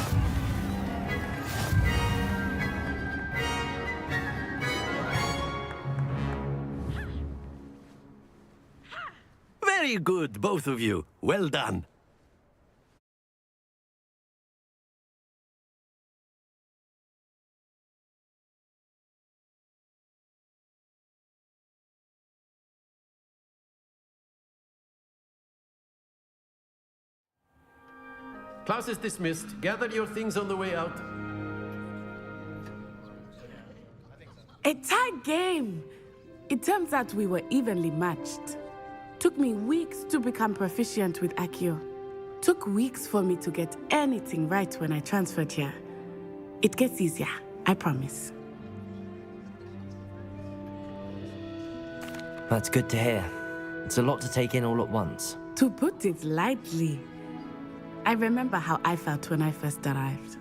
Very good, both of you. Well done. Class is dismissed. Gather your things on the way out. A tight game. It turns out we were evenly matched. Took me weeks to become proficient with Accio. Took weeks for me to get anything right when I transferred here. It gets easier, I promise. That's good to hear. It's a lot to take in all at once. To put it lightly, I remember how I felt when I first arrived.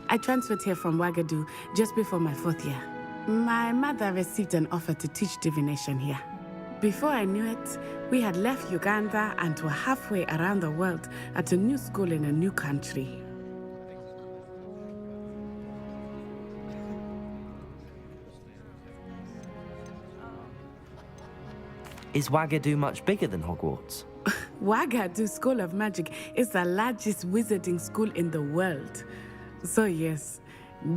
I transferred here from Ouagadougou just before my 4th year. My mother received an offer to teach divination here. Before I knew it, we had left Uganda and were halfway around the world at a new school in a new country. Is Ouagadougou much bigger than Hogwarts? Ouagadougou School of Magic is the largest wizarding school in the world. So yes,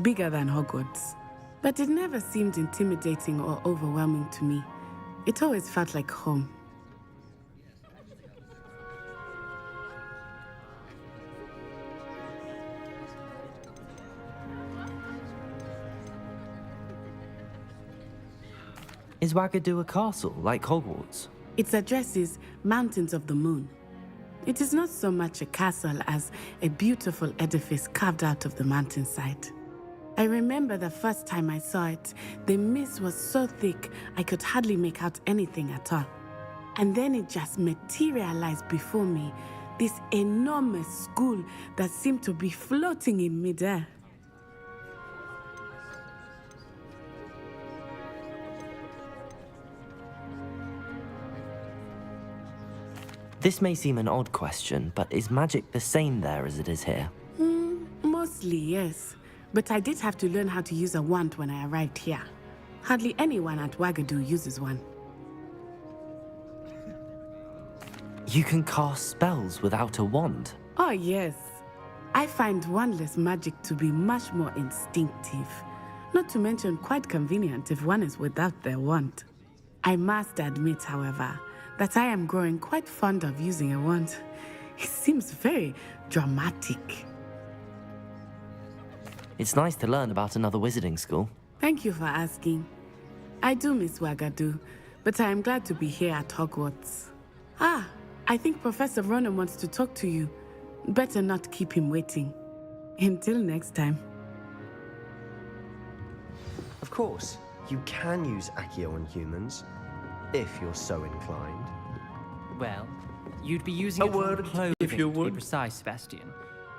bigger than Hogwarts. But it never seemed intimidating or overwhelming to me. It always felt like home. Is Ouagadougou a castle, like Hogwarts? Its address is Mountains of the Moon. It is not so much a castle as a beautiful edifice carved out of the mountainside. I remember the first time I saw it, the mist was so thick I could hardly make out anything at all. And then it just materialized before me, this enormous school that seemed to be floating in midair. This may seem an odd question, but is magic the same there as it is here? Mostly, yes. But I did have to learn how to use a wand when I arrived here. Hardly anyone at Ouagadougou uses one. You can cast spells without a wand? Oh, yes. I find wandless magic to be much more instinctive. Not to mention quite convenient if one is without their wand. I must admit, however, that I am growing quite fond of using a wand. It seems very dramatic. It's nice to learn about another wizarding school. Thank you for asking. I do miss Ouagadougou, but I am glad to be here at Hogwarts. Ah, I think Professor Ronan wants to talk to you. Better not keep him waiting. Until next time. Of course, you can use Accio on humans, if you're so inclined. Well, you'd be using A it for word, clothing, if you to be would. precise, Sebastian.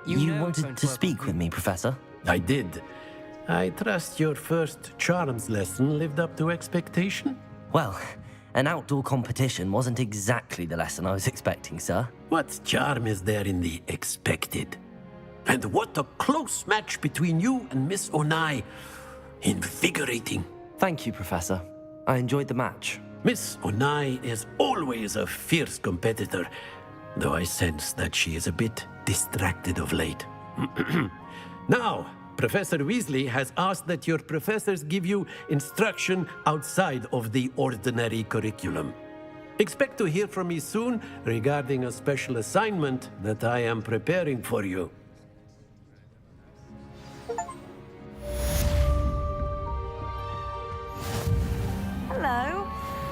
You know it wanted won't to work speak on with me, Professor? I did. I trust your first charms lesson lived up to expectation? Well, an outdoor competition wasn't exactly the lesson I was expecting, sir. What charm is there in the expected? And what a close match between you and Miss Onai. Invigorating. Thank you, Professor. I enjoyed the match. Miss Onai is always a fierce competitor, though I sense that she is a bit distracted of late. Now, Professor Weasley has asked that your professors give you instruction outside of the ordinary curriculum. Expect to hear from me soon regarding a special assignment that I am preparing for you. Hello.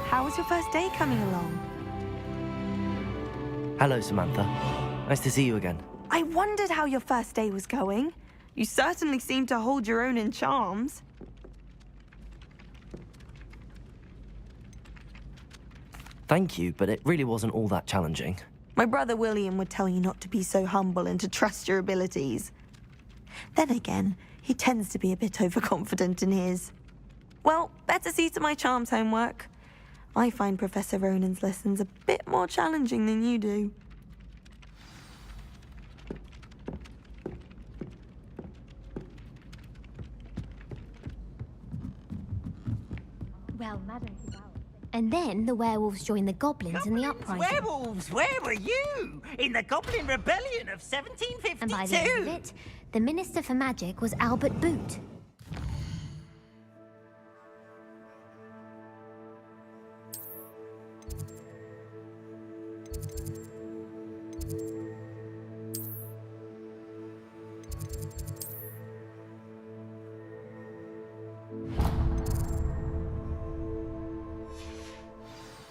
How was your first day coming along? Hello, Samantha. Nice to see you again. I wondered how your first day was going. You certainly seem to hold your own in charms. Thank you, but it really wasn't all that challenging. My brother William would tell you not to be so humble and to trust your abilities. Then again, he tends to be a bit overconfident in his. Well, better see to my charms homework. I find Professor Ronan's lessons a bit more challenging than you do. Well, Madam is out. And then the werewolves joined the goblins in the uprising. Werewolves, where were you? In the Goblin Rebellion of 1752? And by the end of it, the Minister for Magic was Albert Boot.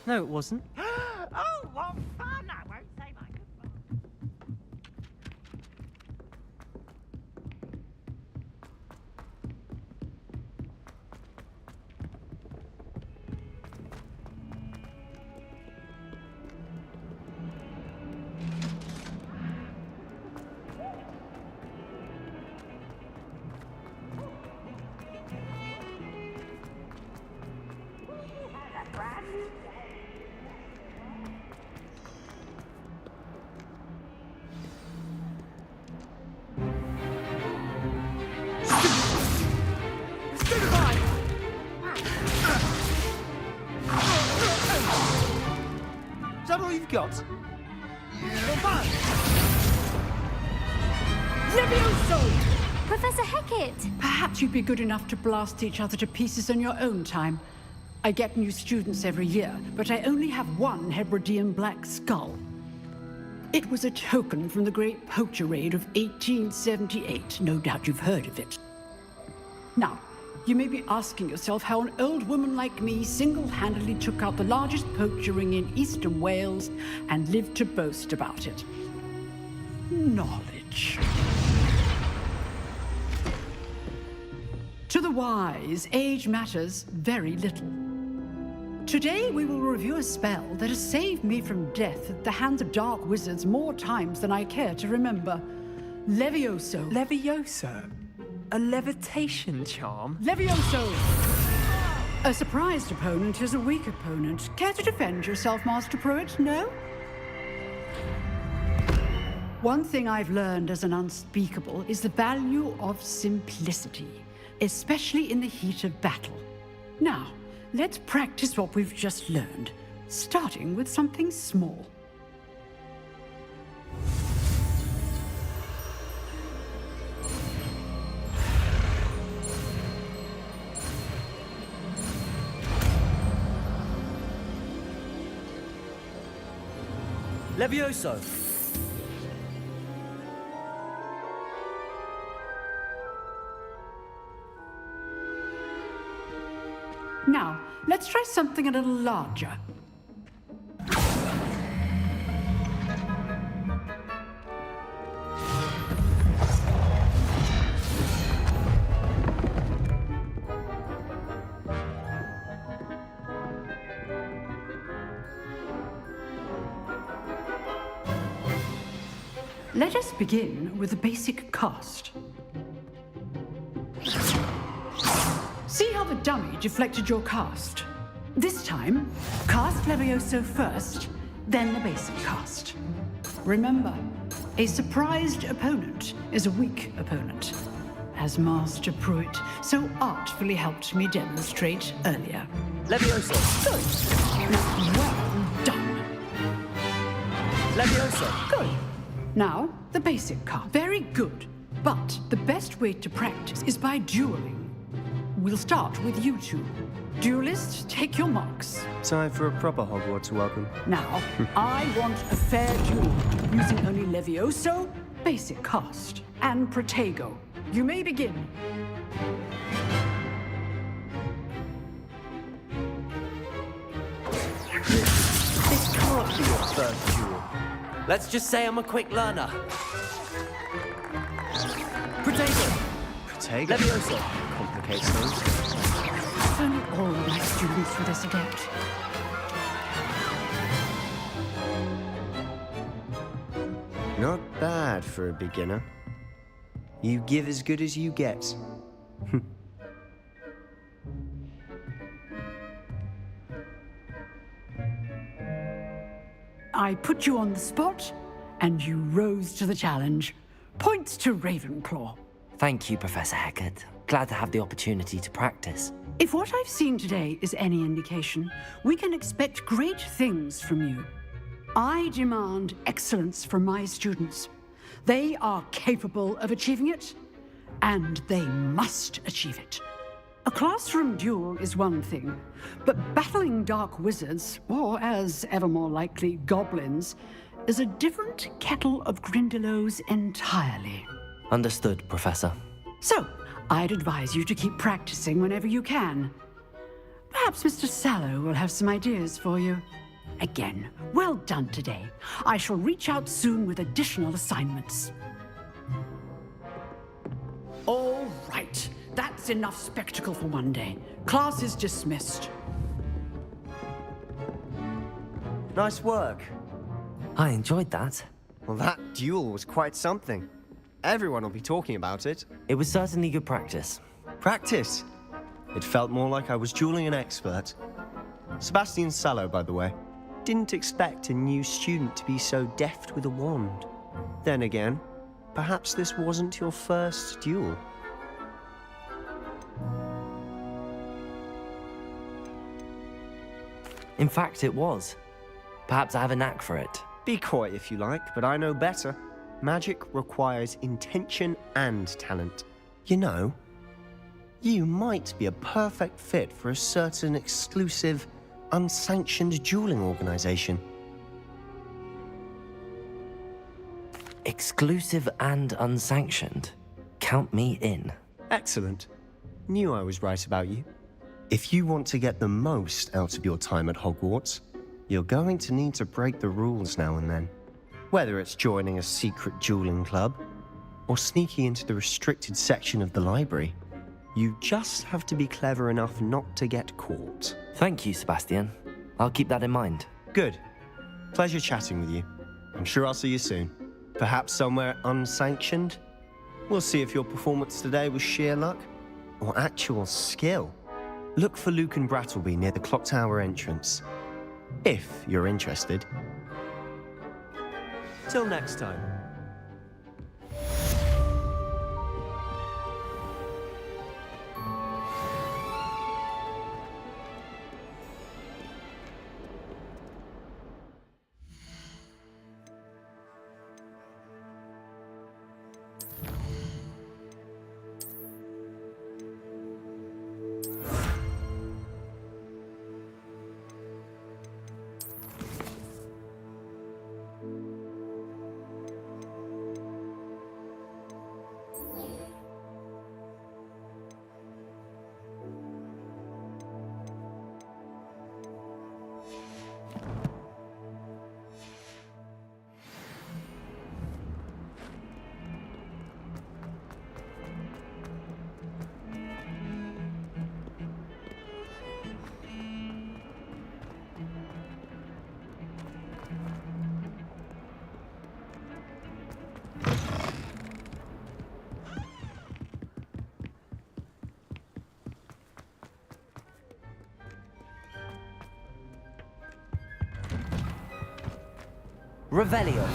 No, it wasn't. Oh, what fun! I won't say my goodbye. Is that all you've got? Levioso! Professor Hecat! Perhaps you'd be good enough to blast each other to pieces on your own time. I get new students every year, but I only have one Hebridean black skull. It was a token from the Great Poacher Raid of 1878. No doubt you've heard of it. Now, you may be asking yourself how an old woman like me single-handedly took out the largest poacher ring in eastern Wales and lived to boast about it. Knowledge. To the wise, age matters very little. Today we will review a spell that has saved me from death at the hands of dark wizards more times than I care to remember. Levioso. Levioso? A levitation charm? Levioso! A surprised opponent is a weak opponent. Care to defend yourself, Master Pruitt? No? One thing I've learned as an unspeakable is the value of simplicity, especially in the heat of battle. Now, let's practice what we've just learned, starting with something small. Levioso! Now, let's try something a little larger. Let us begin with the basic cast. See how the dummy deflected your cast? This time, cast Levioso first, then the basic cast. Remember, a surprised opponent is a weak opponent, as Master Pruitt so artfully helped me demonstrate earlier. Levioso. Good. Well done. Levioso. Good. Now, the basic card. Very good. But the best way to practice is by dueling. We'll start with you two. Duelists, take your marks. Time for a proper Hogwarts welcome. Now, I want a fair duel, using only Levioso, basic cast, and Protego. You may begin. This can't be your first duel. Let's just say I'm a quick learner. Protego. Levioso. Complicates things. If only all of my students were this adept. Not bad for a beginner. You give as good as you get. I put you on the spot, and you rose to the challenge. Points to Ravenclaw. Thank you, Professor Hecat. Glad to have the opportunity to practice. If what I've seen today is any indication, we can expect great things from you. I demand excellence from my students. They are capable of achieving it, and they must achieve it. A classroom duel is one thing, but battling dark wizards, or as ever more likely, goblins, is a different kettle of Grindylows entirely. Understood, Professor. So, I'd advise you to keep practicing whenever you can. Perhaps Mr. Sallow will have some ideas for you. Again, well done today. I shall reach out soon with additional assignments. All right. That's enough spectacle for one day. Class is dismissed. Nice work. I enjoyed that. Well, that duel was quite something. Everyone will be talking about it. It was certainly good practice. Practice? It felt more like I was dueling an expert. Sebastian Sallow, by the way. Didn't expect a new student to be so deft with a wand. Then again, perhaps this wasn't your first duel. In fact, it was. Perhaps I have a knack for it. Be coy if you like, but I know better. Magic requires intention and talent. You know, you might be a perfect fit for a certain exclusive, unsanctioned dueling organization. Exclusive and unsanctioned? Count me in. Excellent. Knew I was right about you. If you want to get the most out of your time at Hogwarts, you're going to need to break the rules now and then. Whether it's joining a secret dueling club, or sneaking into the restricted section of the library, you just have to be clever enough not to get caught. Thank you, Sebastian. I'll keep that in mind. Good. Pleasure chatting with you. I'm sure I'll see you soon. Perhaps somewhere unsanctioned? We'll see if your performance today was sheer luck, or actual skill. Look for Luke and Brattleby near the clock tower entrance. If you're interested. Till next time. Revelio.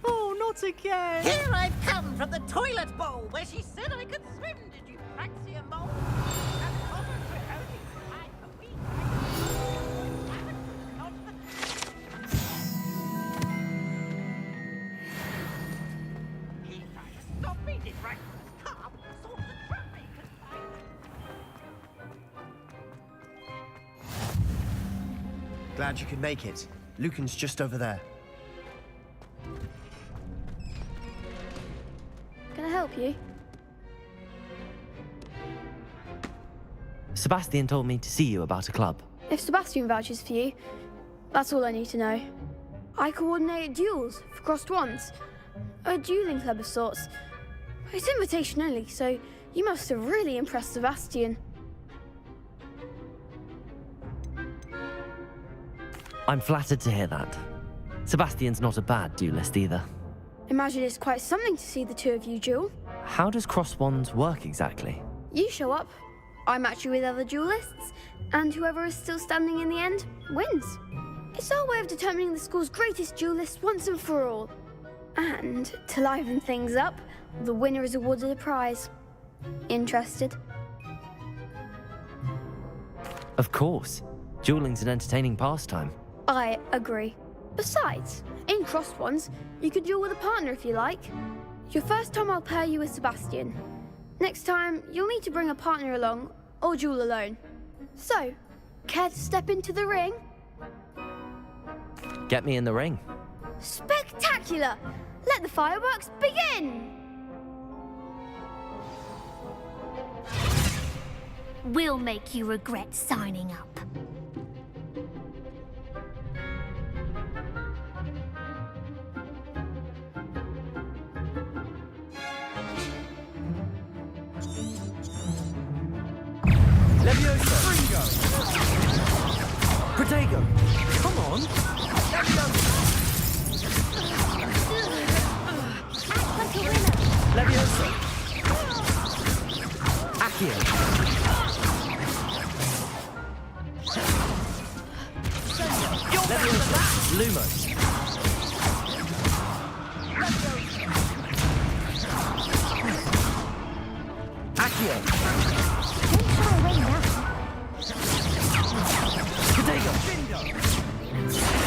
Oh, not again! Here I've come from the toilet bowl where she said I could swim. Did you Praxia mole? He tried to stop me, did right from his car, sort the traffic Glad you could make it. Lucan's just over there. Can I help you? Sebastian told me to see you about a club. If Sebastian vouches for you, that's all I need to know. I coordinate duels for crossed wands. A dueling club of sorts. It's invitation only, so you must have really impressed Sebastian. I'm flattered to hear that. Sebastian's not a bad duelist either. Imagine it's quite something to see the two of you duel. How does cross wands work exactly? You show up, I match you with other duelists, and whoever is still standing in the end wins. It's our way of determining the school's greatest duelist once and for all. And to liven things up, the winner is awarded a prize. Interested? Of course. Dueling's an entertaining pastime. I agree. Besides, in crossed ones, you could duel with a partner if you like. Your first time I'll pair you with Sebastian. Next time, you'll need to bring a partner along, or duel alone. So, care to step into the ring? Get me in the ring. Spectacular! Let the fireworks begin! We'll make you regret signing up. Levioso! Protego! Come on! Levioso! Accio! Levioso! Lumos! Accio! Protego!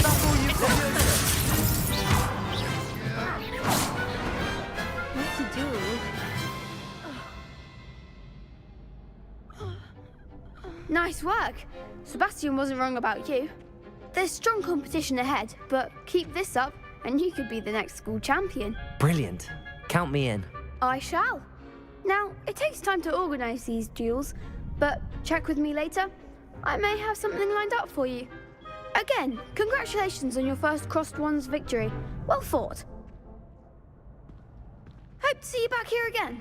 That's all you've got! What to do? Nice work! Sebastian wasn't wrong about you. There's strong competition ahead, but keep this up and you could be the next school champion. Brilliant. Count me in. I shall. Now, it takes time to organise these duels, but check with me later. I may have something lined up for you. Again, congratulations on your first crossed wands victory. Well fought. Hope to see you back here again.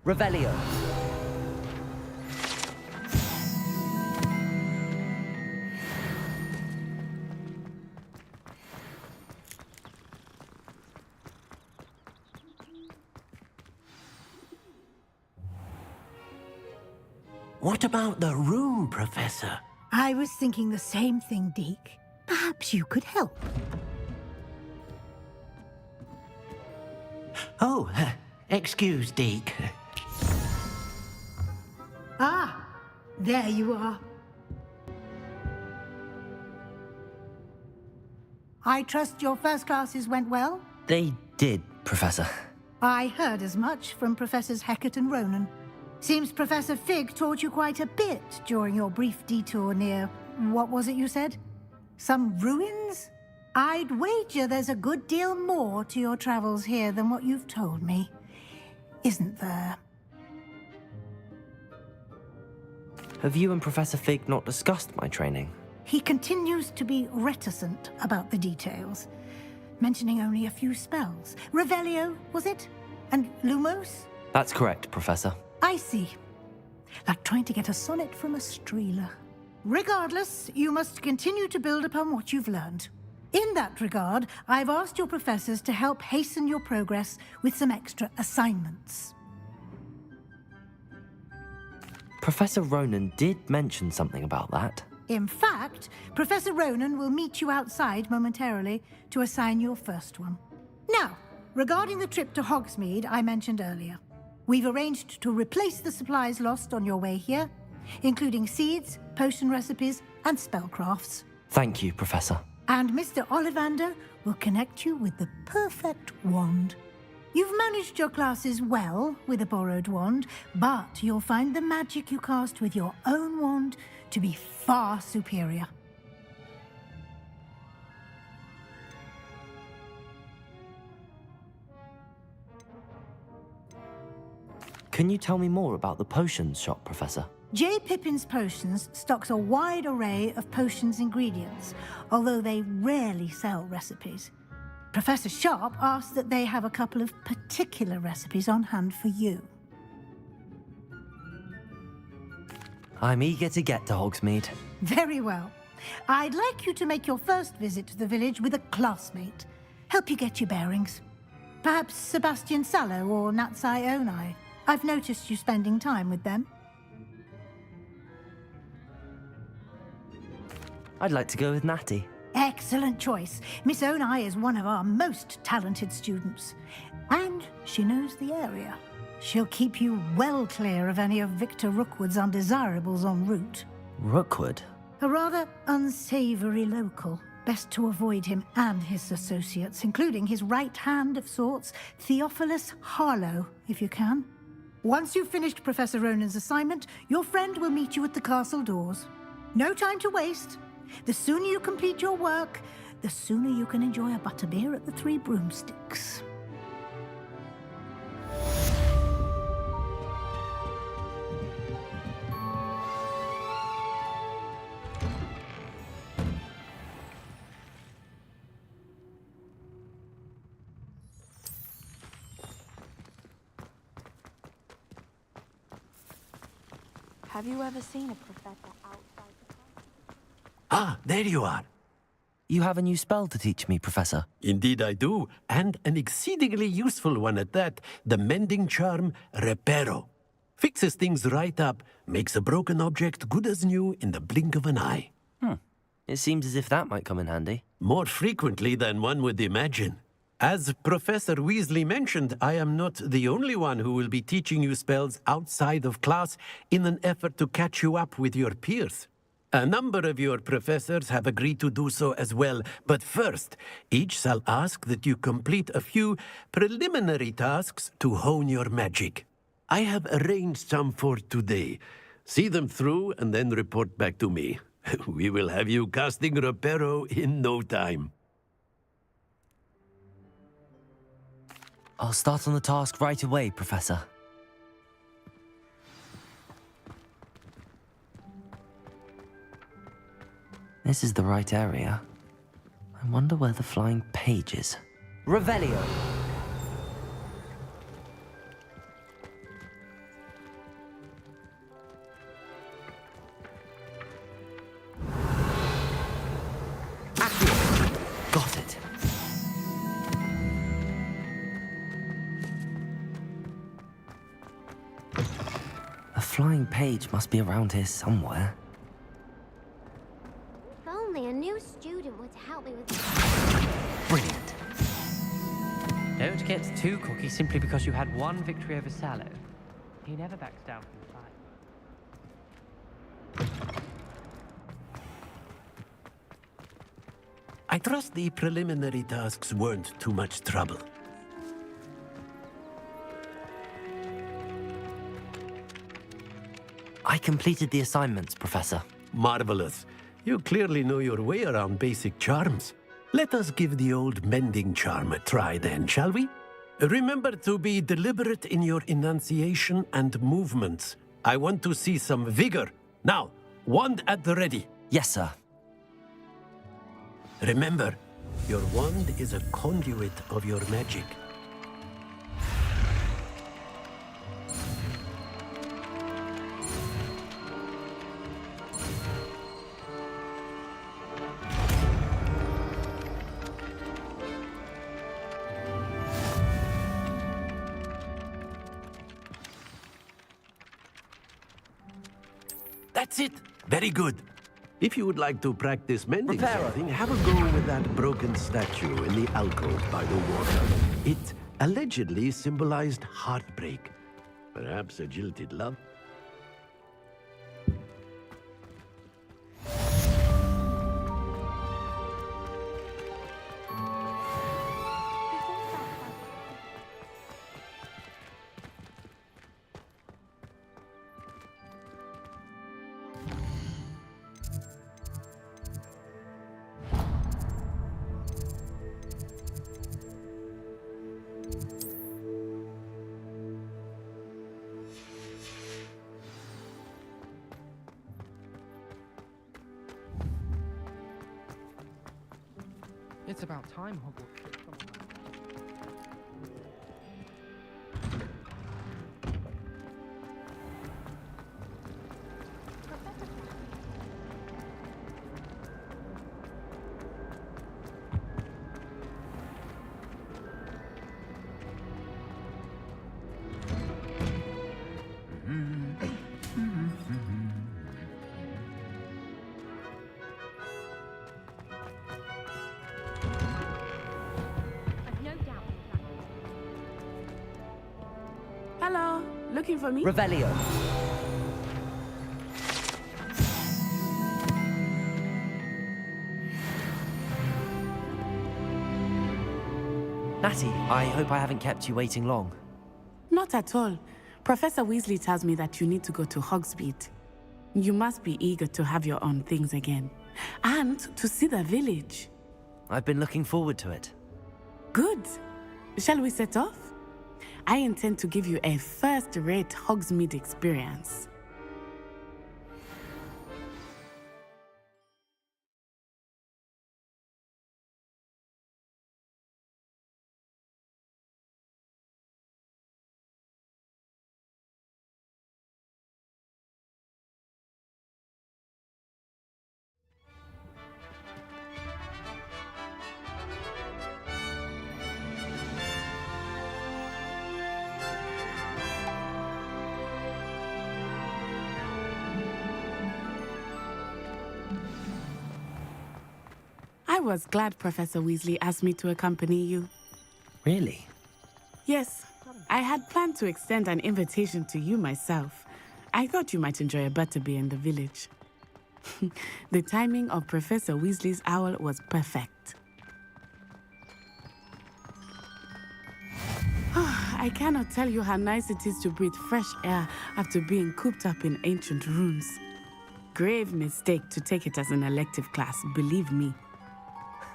Revelio. What about the room, Professor? I was thinking the same thing, Deke. Perhaps you could help. Oh, excuse, Deke. Ah, there you are. I trust your first classes went well? They did, Professor. I heard as much from Professors Hecat and Ronan. Seems Professor Fig taught you quite a bit during your brief detour near... what was it you said? Some ruins? I'd wager there's a good deal more to your travels here than what you've told me. Isn't there? Have you and Professor Fig not discussed my training? He continues to be reticent about the details, mentioning only a few spells. Revelio, was it? And Lumos? That's correct, Professor. I see. Like trying to get a sonnet from a streeler. Regardless, you must continue to build upon what you've learned. In that regard, I've asked your professors to help hasten your progress with some extra assignments. Professor Ronan did mention something about that. In fact, Professor Ronan will meet you outside momentarily to assign your first one. Now, regarding the trip to Hogsmeade I mentioned earlier, we've arranged to replace the supplies lost on your way here, including seeds, potion recipes, and spellcrafts. Thank you, Professor. And Mr. Ollivander will connect you with the perfect wand. You've managed your classes well with a borrowed wand, but you'll find the magic you cast with your own wand to be far superior. Can you tell me more about the potions shop, Professor? J. Pippin's Potions stocks a wide array of potions ingredients, although they rarely sell recipes. Professor Sharp asked that they have a couple of particular recipes on hand for you. I'm eager to get to Hogsmeade. Very well. I'd like you to make your first visit to the village with a classmate. Help you get your bearings. Perhaps Sebastian Sallow or Natsai Onai. I've noticed you spending time with them. I'd like to go with Natty. Excellent choice. Miss Onai is one of our most talented students. And she knows the area. She'll keep you well clear of any of Victor Rookwood's undesirables en route. Rookwood? A rather unsavory local. Best to avoid him and his associates, including his right hand of sorts, Theophilus Harlow, if you can. Once you've finished Professor Ronan's assignment, your friend will meet you at the castle doors. No time to waste. The sooner you complete your work, the sooner you can enjoy a butterbeer at the Three Broomsticks. Have you ever seen a professor outside the class? Ah, there you are. You have a new spell to teach me, Professor. Indeed I do, and an exceedingly useful one at that, the mending charm Reparo. Fixes things right up, makes a broken object good as new in the blink of an eye. It seems as if that might come in handy. More frequently than one would imagine. As Professor Weasley mentioned, I am not the only one who will be teaching you spells outside of class in an effort to catch you up with your peers. A number of your professors have agreed to do so as well, but first, each shall ask that you complete a few preliminary tasks to hone your magic. I have arranged some for today. See them through and then report back to me. We will have you casting Reparo in no time. I'll start on the task right away, Professor. This is the right area. I wonder where the flying page is. Revelio! Got it. A flying page must be around here somewhere. If only a new student were to help me with... Brilliant. Don't get too cocky simply because you had one victory over Sallow. He never backs down from the fight. I trust the preliminary tasks weren't too much trouble. I completed the assignments, Professor. Marvelous. You clearly know your way around basic charms. Let us give the old mending charm a try then, shall we? Remember to be deliberate in your enunciation and movements. I want to see some vigor. Now, wand at the ready. Yes, sir. Remember, your wand is a conduit of your magic. That's it. Very good. If you would like to practice mending something, have a go with that broken statue in the alcove by the water. It allegedly symbolized heartbreak. Perhaps a jilted love? It's about time, Hogwarts. Hello, looking for me? Revelio. Natty, I hope I haven't kept you waiting long. Not at all. Professor Weasley tells me that you need to go to Hogsmeade. You must be eager to have your own things again. And to see the village. I've been looking forward to it. Good. Shall we set off? I intend to give you a first-rate Hogsmeade experience. I was glad Professor Weasley asked me to accompany you. Really? Yes, I had planned to extend an invitation to you myself. I thought you might enjoy a butterbeer in the village. The timing of Professor Weasley's owl was perfect. I cannot tell you how nice it is to breathe fresh air after being cooped up in ancient ruins. Grave mistake to take it as an elective class, believe me.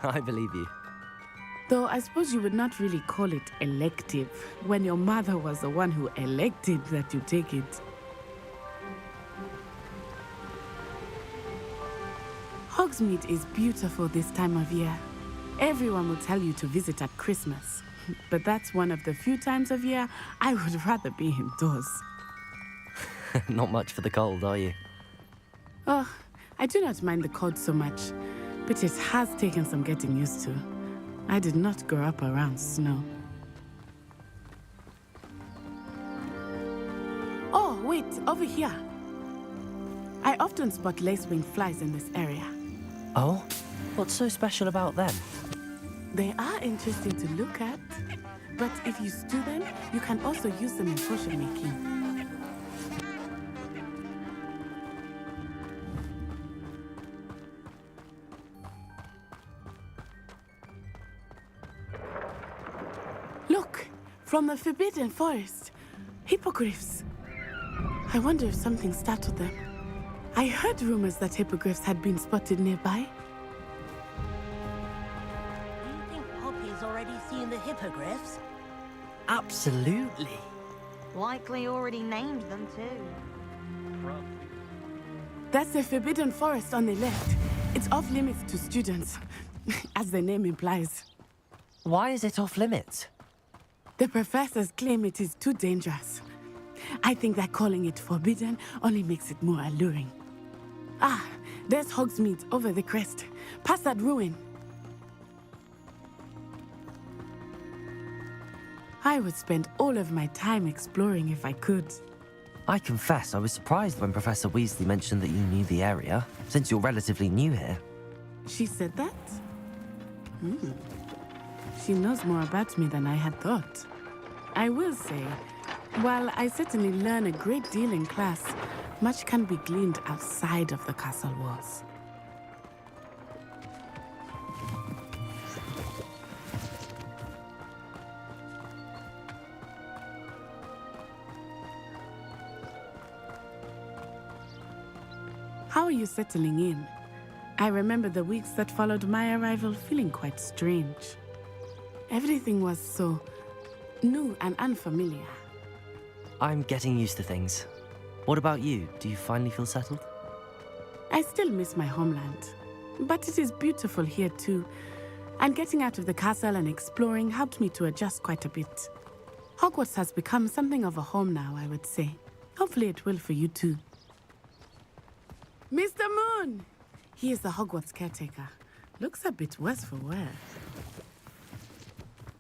I believe you. Though I suppose you would not really call it elective when your mother was the one who elected that you take it. Hogsmeade is beautiful this time of year. Everyone will tell you to visit at Christmas. But that's one of the few times of year I would rather be indoors. Not much for the cold, are you? Oh, I do not mind the cold so much, but it has taken some getting used to. I did not grow up around snow. Oh, wait, over here. I often spot lacewing flies in this area. Oh? What's so special about them? They are interesting to look at, but if you stew them, you can also use them in potion making. Look, from the Forbidden Forest, hippogriffs. I wonder if something startled them. I heard rumors that hippogriffs had been spotted nearby. Do you think Poppy's already seen the hippogriffs? Absolutely. Likely already named them too. That's the Forbidden Forest on the left. It's off limits to students, as the name implies. Why is it off limits? The professors claim it is too dangerous. I think that calling it forbidden only makes it more alluring. Ah, there's Hogsmeade over the crest, past that ruin. I would spend all of my time exploring if I could. I confess I was surprised when Professor Weasley mentioned that you knew the area, since you're relatively new here. She said that? She knows more about me than I had thought. I will say, while I certainly learn a great deal in class, much can be gleaned outside of the castle walls. How are you settling in? I remember the weeks that followed my arrival feeling quite strange. Everything was so new and unfamiliar. I'm getting used to things. What about you? Do you finally feel settled? I still miss my homeland, but it is beautiful here too. And getting out of the castle and exploring helped me to adjust quite a bit. Hogwarts has become something of a home now, I would say. Hopefully it will for you too. Mr. Moon! He is the Hogwarts caretaker. Looks a bit worse for wear.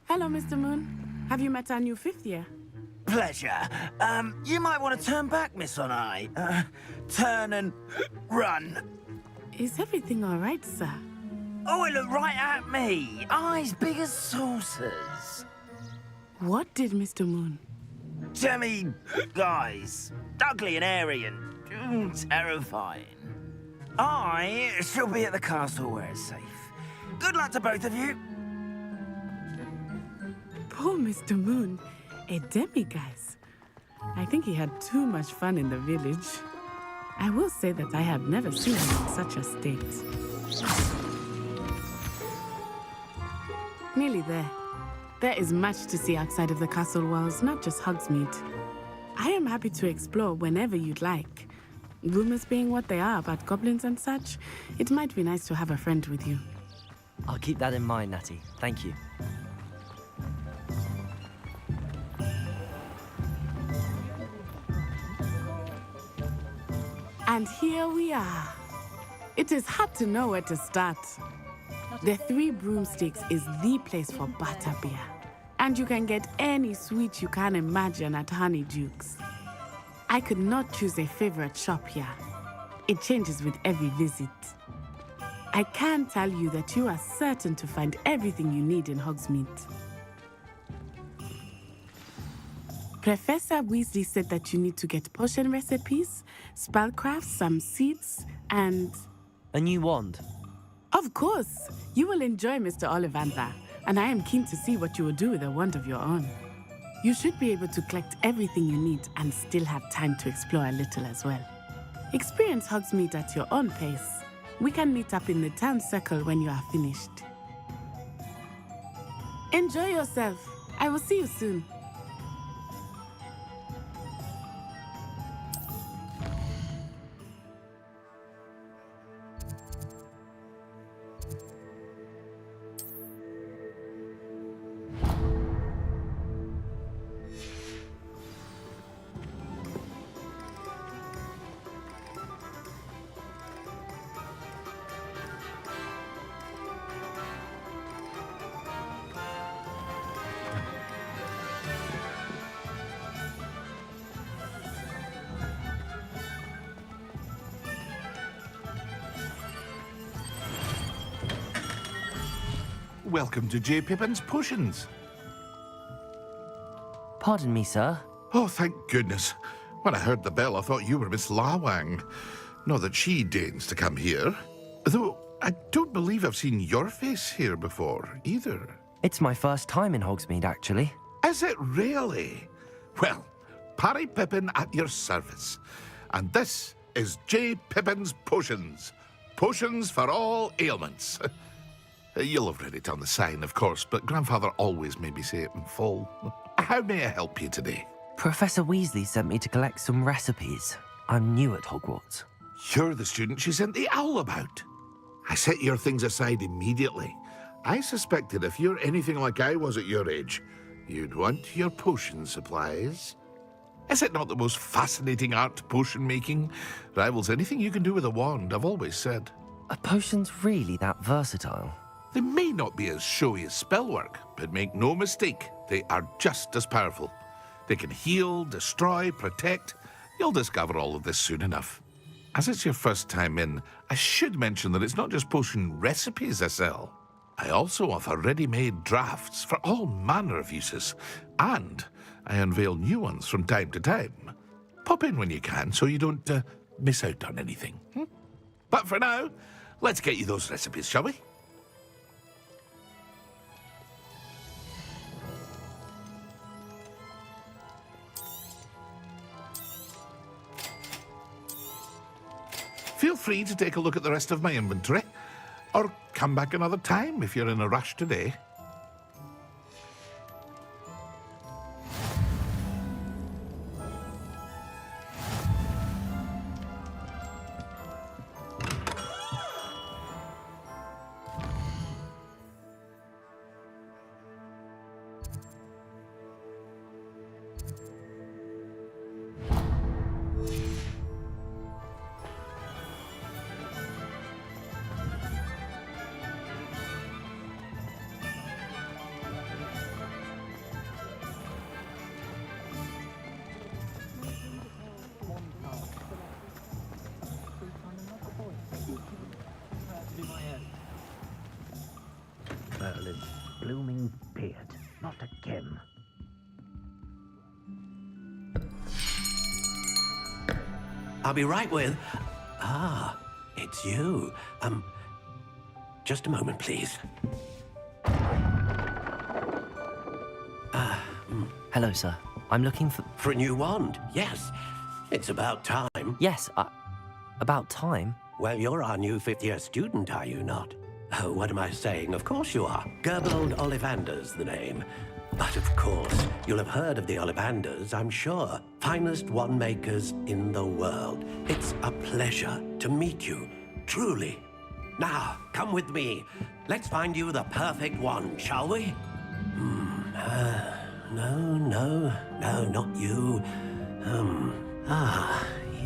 Hello, Mr. Moon. Have you met our new fifth year? Pleasure. You might want to turn back, Miss On-Eye. Turn and run. Is everything all right, sir? Oh, it looked right at me. Eyes big as saucers. What did Mr. Moon? Jemmy guys. Ugly and airy and terrifying. I shall be at the castle where it's safe. Good luck to both of you. Poor Mr. Moon. A demiguise. I think he had too much fun in the village. I will say that I have never seen him in such a state. Nearly there. There is much to see outside of the castle walls, not just Hogsmeade. I am happy to explore whenever you'd like. Rumors being what they are about goblins and such, it might be nice to have a friend with you. I'll keep that in mind, Natty. Thank you. And here we are. It is hard to know where to start. The Three Broomsticks is the place for butterbeer. And you can get any sweet you can imagine at Honeyduke's. I could not choose a favorite shop here. It changes with every visit. I can tell you that you are certain to find everything you need in Hogsmeade. Professor Weasley said that you need to get potion recipes, spellcrafts, some seeds, and... A new wand? Of course! You will enjoy Mr. Ollivander, and I am keen to see what you will do with a wand of your own. You should be able to collect everything you need and still have time to explore a little as well. Experience Hogsmeade at your own pace. We can meet up in the town circle when you are finished. Enjoy yourself. I will see you soon. welcome to J. Pippin's Potions. Pardon me, sir. Oh, thank goodness. When I heard the bell, I thought you were Miss Lawang. Not that she deigns to come here. Though, I don't believe I've seen your face here before, either. It's my first time in Hogsmeade, actually. Is it really? Well, Parry Pippin at your service. And this is J. Pippin's Potions. Potions for all ailments. You'll have read it on the sign, of course, but Grandfather always made me say it in full. How may I help you today? Professor Weasley sent me to collect some recipes. I'm new at Hogwarts. You're the student she sent the owl about. I set your things aside immediately. I suspected if you're anything like I was at your age, you'd want your potion supplies. Is it not the most fascinating art, potion making? Rivals anything you can do with a wand, I've always said. Are potions really that versatile? They may not be as showy as spellwork, but make no mistake, they are just as powerful. They can heal, destroy, protect. You'll discover all of this soon enough. As it's your first time in, I should mention that it's not just potion recipes I sell. I also offer ready-made drafts for all manner of uses, and I unveil new ones from time to time. Pop in when you can so you don't miss out on anything. But for now, let's get you those recipes, shall we? Feel free to take a look at the rest of my inventory, or come back another time if you're in a rush today. Merlin's blooming beard. Not again. I'll be right with... Ah, it's you. Just a moment, please. Hello, sir. I'm looking for... For a new wand, yes. It's about time. Yes, about time? Well, you're our new fifth-year student, are you not? Oh, what am I saying? Of course you are. Gerbold Ollivander's the name. But of course, you'll have heard of the Ollivanders, I'm sure. Finest wand makers in the world. It's a pleasure to meet you, truly. Now, come with me. Let's find you the perfect wand, shall we? No, not you.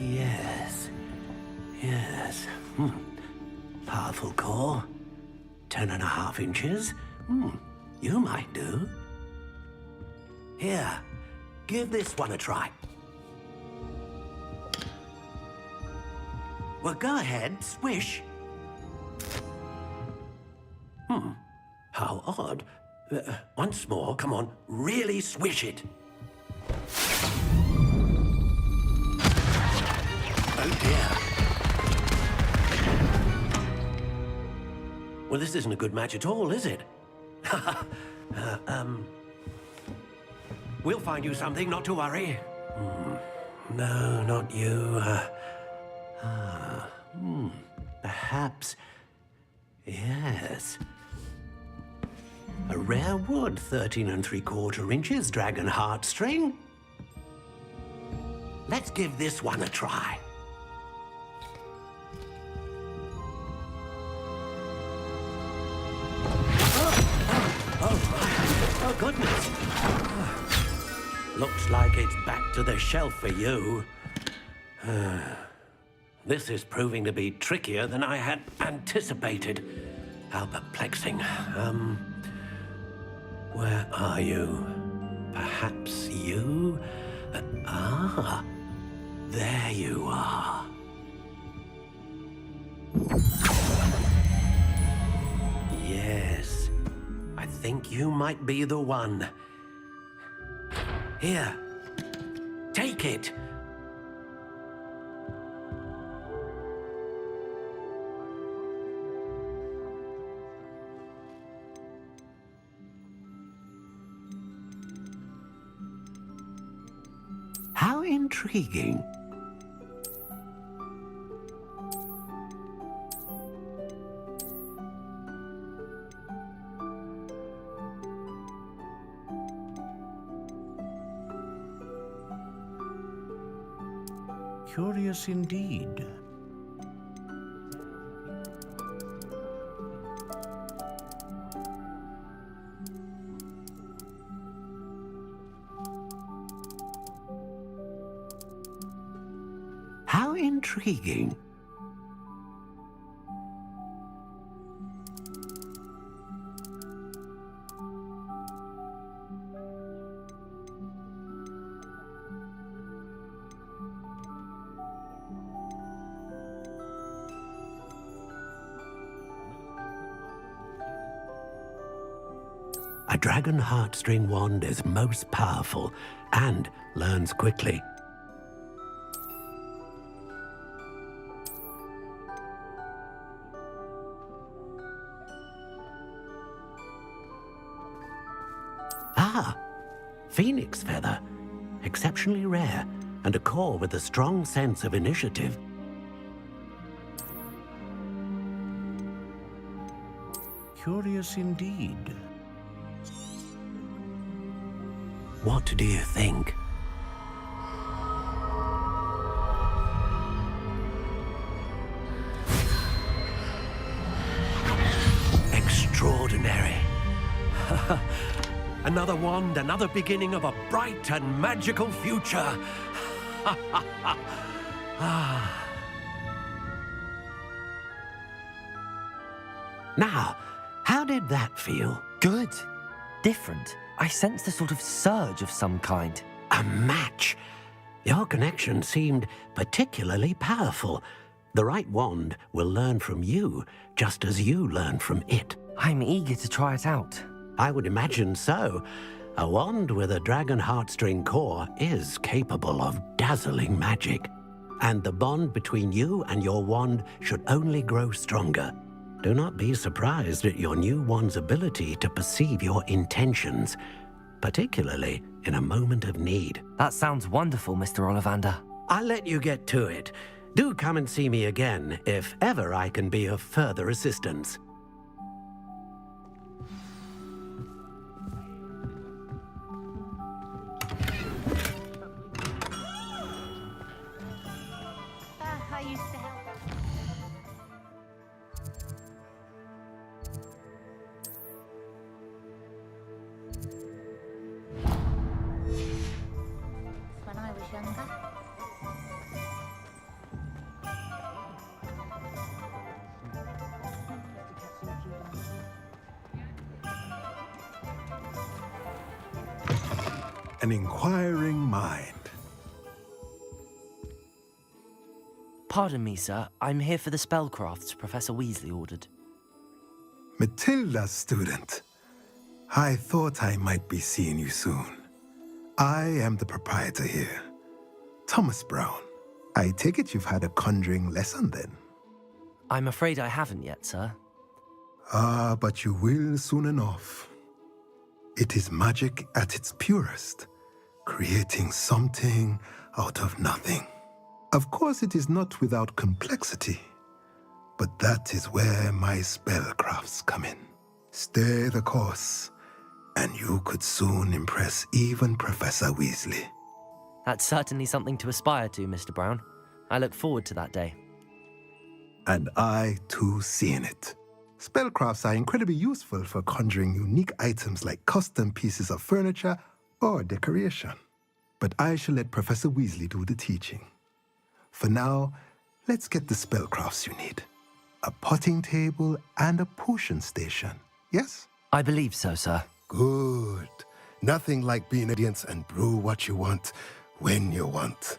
Yes. Powerful core. 10.5 inches. You might do. Here, give this one a try. Well, go ahead, swish. How odd. Once more, come on, really swish it. Oh dear. Well, this isn't a good match at all, is it? We'll find you something, not to worry. No, not you. Perhaps. Yes. A rare wood, 13 3/4 inches, dragon heartstring. Let's give this one a try. Oh, goodness. Looks like it's back to the shelf for you. This is proving to be trickier than I had anticipated. How perplexing. Where are you? Perhaps you? There you are. Yes. think you might be the one. Here, take it. How intriguing. Curious indeed. How intriguing. A dragon heartstring wand is most powerful and learns quickly. Ah, phoenix feather. Exceptionally rare, and a core with a strong sense of initiative. Curious indeed. What do you think? Extraordinary. Another wand, another beginning of a bright and magical future. Now, how did that feel? Good. Different. I sensed a sort of surge of some kind. A match. Your connection seemed particularly powerful. The right wand will learn from you, just as you learn from it. I'm eager to try it out. I would imagine so. A wand with a dragon heartstring core is capable of dazzling magic. And the bond between you and your wand should only grow stronger. Do not be surprised at your new wand's ability to perceive your intentions, particularly in a moment of need. That sounds wonderful, Mr. Ollivander. I'll let you get to it. Do come and see me again if ever I can be of further assistance. I used to help. When I was younger. An inquiring mind. Pardon me, sir. I'm here for the spellcrafts Professor Weasley ordered. Matilda's student. I thought I might be seeing you soon. I am the proprietor here, Thomas Brown. I take it you've had a conjuring lesson then? I'm afraid I haven't yet, sir. Ah, but you will soon enough. It is magic at its purest, creating something out of nothing. Of course, it is not without complexity, but that is where my spellcrafts come in. Stay the course, and you could soon impress even Professor Weasley. That's certainly something to aspire to, Mr. Brown. I look forward to that day. And I, too, seeing it. Spellcrafts are incredibly useful for conjuring unique items like custom pieces of furniture or decoration. But I shall let Professor Weasley do the teaching. For now, let's get the spellcrafts you need. A potting table and a potion station, yes? I believe so, sir. Good. Nothing like being audience and brew what you want, when you want.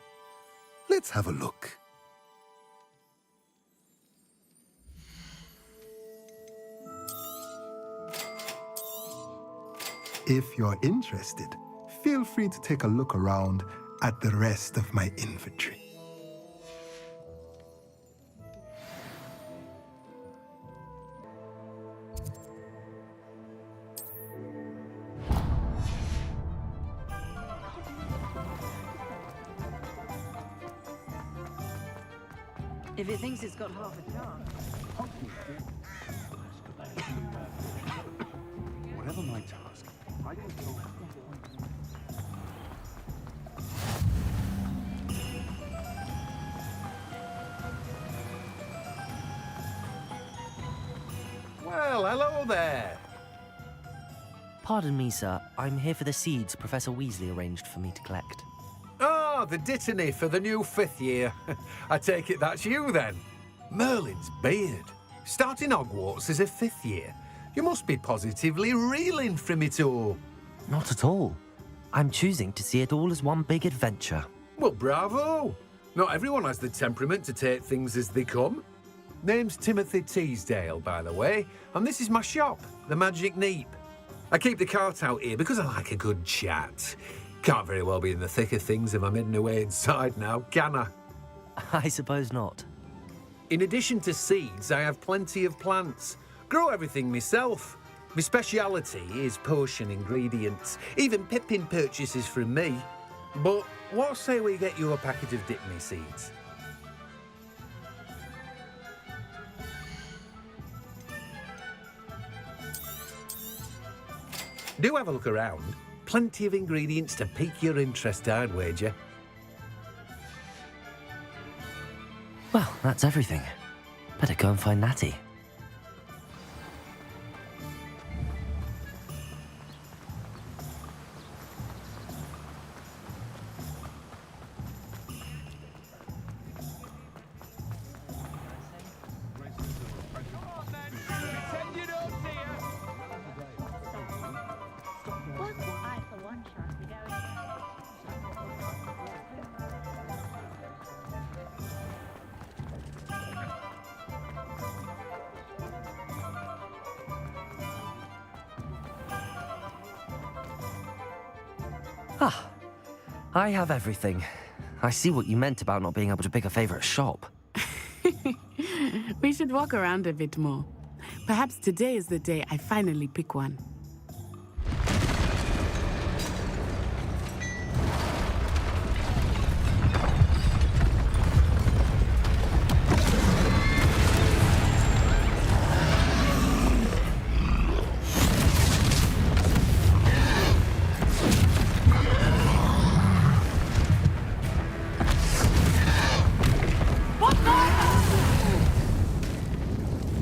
Let's have a look. If you're interested, feel free to take a look around at the rest of my inventory. If it thinks it's got half a chance. Whatever my task, I can go. Well, hello there. Pardon me, sir. I'm here for the seeds Professor Weasley arranged for me to collect. Ah, the dittany for the new 5th year. I take it that's you, then. Merlin's beard. Starting Hogwarts as a 5th year. You must be positively reeling from it all. Not at all. I'm choosing to see it all as one big adventure. Well, bravo. Not everyone has the temperament to take things as they come. Name's Timothy Teasdale, by the way, and this is my shop, the Magic Neep. I keep the cart out here because I like a good chat. Can't very well be in the thick of things if I'm hidden away inside now, can I? I suppose not. In addition to seeds, I have plenty of plants. Grow everything myself. My speciality is potion ingredients. Even Pippin purchases from me. But what say we get you a packet of Dittany seeds? Do have a look around. Plenty of ingredients to pique your interest, I'd wager. Well, that's everything. Better go and find Natty. Ah, I have everything. I see what you meant about not being able to pick a favorite shop. We should walk around a bit more. Perhaps today is the day I finally pick one.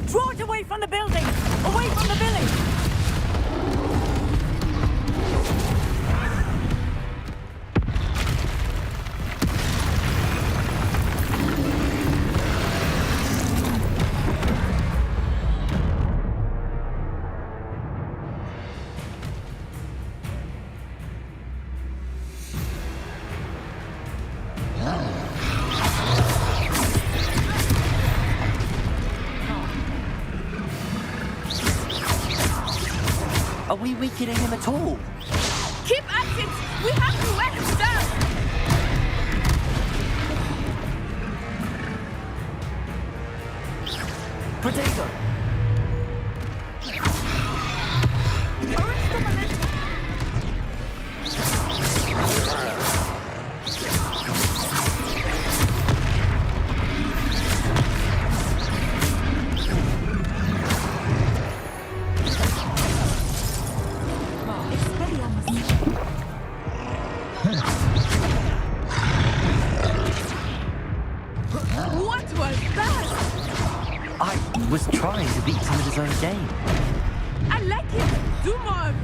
Draw it away from the building! Away from the village! Are we weakening him at all? Keep at it! We have to wear him down! Potato! What was that? I was trying to beat him at his own game. I like it! Do more of it!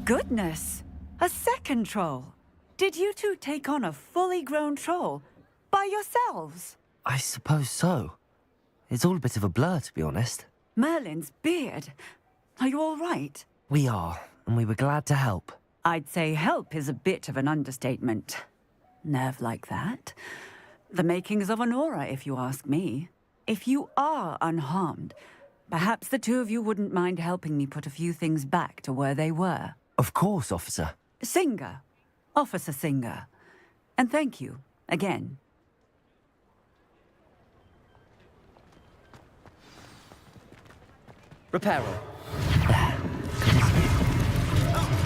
Goodness! A second troll! Did you two take on a fully grown troll? By yourselves? I suppose so. It's all a bit of a blur, to be honest. Merlin's beard. Are you all right? We are, and we were glad to help. I'd say help is a bit of an understatement. Nerve like that. The makings of an aura, if you ask me. If you are unharmed, perhaps the two of you wouldn't mind helping me put a few things back to where they were. Of course, officer. Singer. Officer Singer. And thank you, again. Reparo.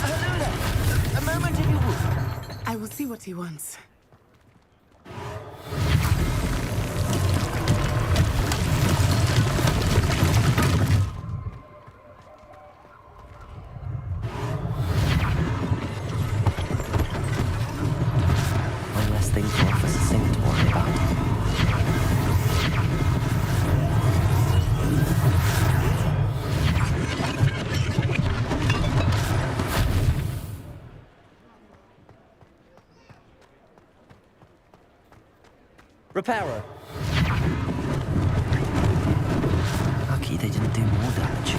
Hello there. A moment if you would. I will see what he wants. One less thing for Officer Singer to worry about. Reparo. Lucky they didn't do more damage.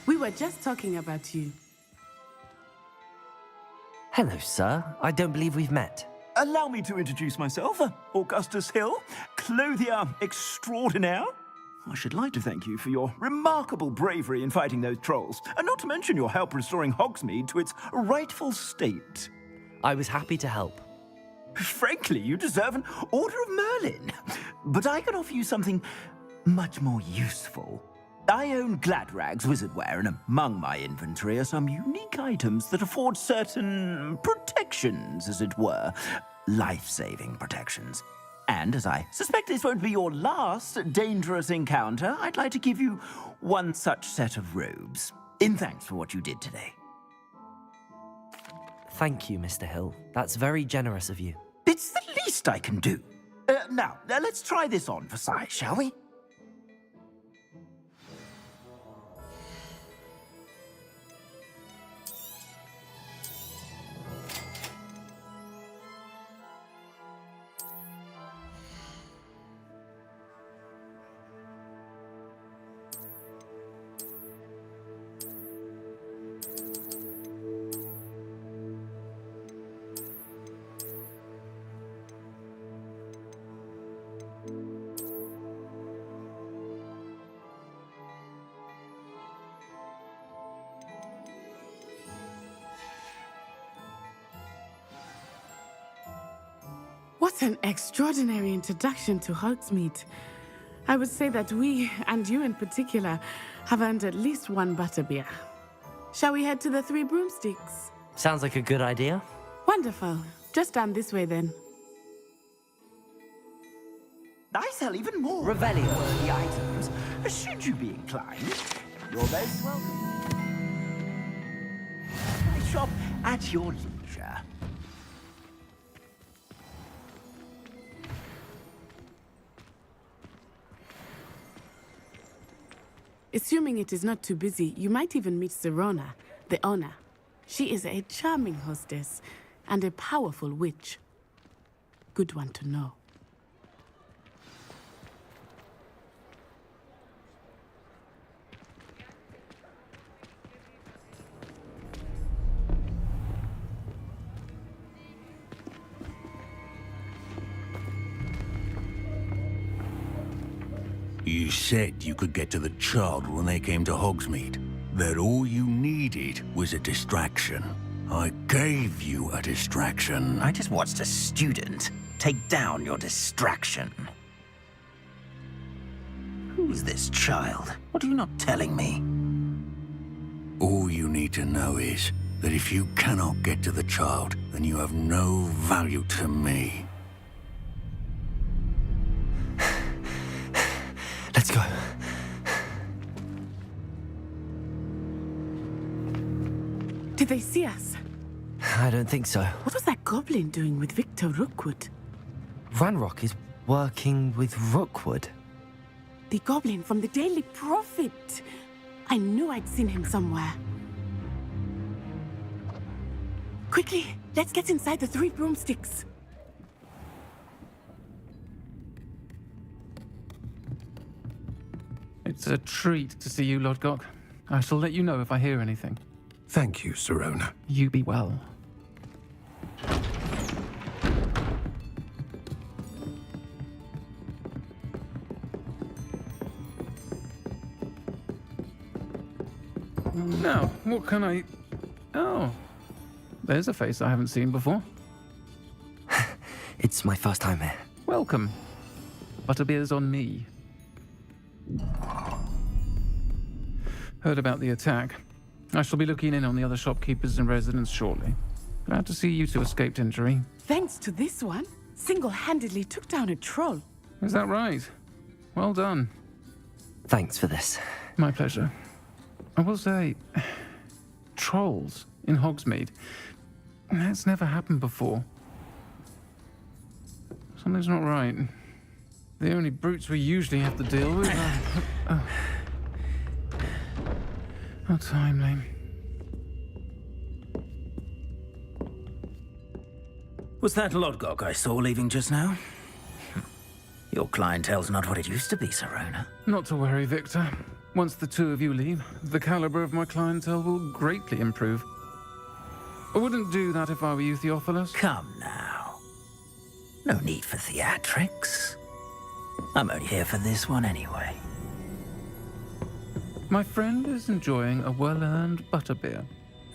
We were just talking about you. Hello, sir. I don't believe we've met. Allow me to introduce myself, Augustus Hill, clothier extraordinaire. I should like to thank you for your remarkable bravery in fighting those trolls, and not to mention your help restoring Hogsmeade to its rightful state. I was happy to help. Frankly, you deserve an Order of Merlin. But I can offer you something much more useful. I own Gladrag's wizardware, and among my inventory are some unique items that afford certain protections, as it were. Life-saving protections. And as I suspect this won't be your last dangerous encounter, I'd like to give you one such set of robes, in thanks for what you did today. Thank you, Mr. Hill. That's very generous of you. It's the least I can do. Now, let's try this on for size, shall we? What an extraordinary introduction to Hogsmeade. I would say that we, and you in particular, have earned at least one butterbeer. Shall we head to the Three Broomsticks? Sounds like a good idea. Wonderful. Just down this way then. I sell even more Revelio worthy items, should you be inclined. You're most welcome. I shop at your leisure. Assuming it is not too busy, you might even meet Serona, the owner. She is a charming hostess and a powerful witch. good one to know. You said you could get to the child when they came to Hogsmeade. That all you needed was a distraction. I gave you a distraction. I just watched a student take down your distraction. Who's this child? What are you not telling me? All you need to know is that if you cannot get to the child, then you have no value to me. Let's go. Did they see us? I don't think so. What was that goblin doing with Victor Rookwood? Ranrock is working with Rookwood. The goblin from the Daily Prophet. I knew I'd seen him somewhere. Quickly, let's get inside the 3 broomsticks. It's a treat to see you, Lodgok. I shall let you know if I hear anything. Thank you, Sirona. You be well. Now, what can I... Oh, there's a face I haven't seen before. It's my first time here. Welcome. Butterbeer's on me. Heard about the attack. I shall be looking in on the other shopkeepers and residents shortly. Glad to see you two escaped injury. Thanks to this one, single-handedly took down a troll. Is that right? Well done. Thanks for this. My pleasure. I will say, trolls in Hogsmeade. That's never happened before. Something's not right. The only brutes we usually have to deal with are... How timely. Was that Lodgok I saw leaving just now? Your clientele's not what it used to be, Sirona. Not to worry, Victor. Once the two of you leave, the caliber of my clientele will greatly improve. I wouldn't do that if I were you, Theophilus. Come now. No need for theatrics. I'm only here for this one anyway. My friend is enjoying a well-earned butterbeer.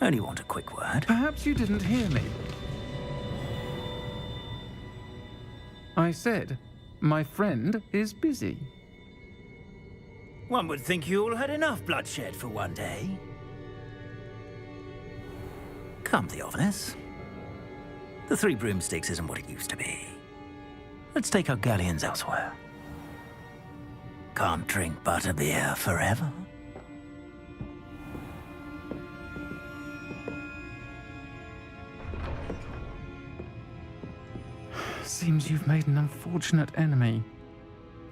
Only want a quick word. Perhaps you didn't hear me. I said, my friend is busy. One would think you all had enough bloodshed for one day. Come, Theophilus. The 3 broomsticks isn't what it used to be. Let's take our galleons elsewhere. Can't drink butterbeer forever. Seems you've made an unfortunate enemy.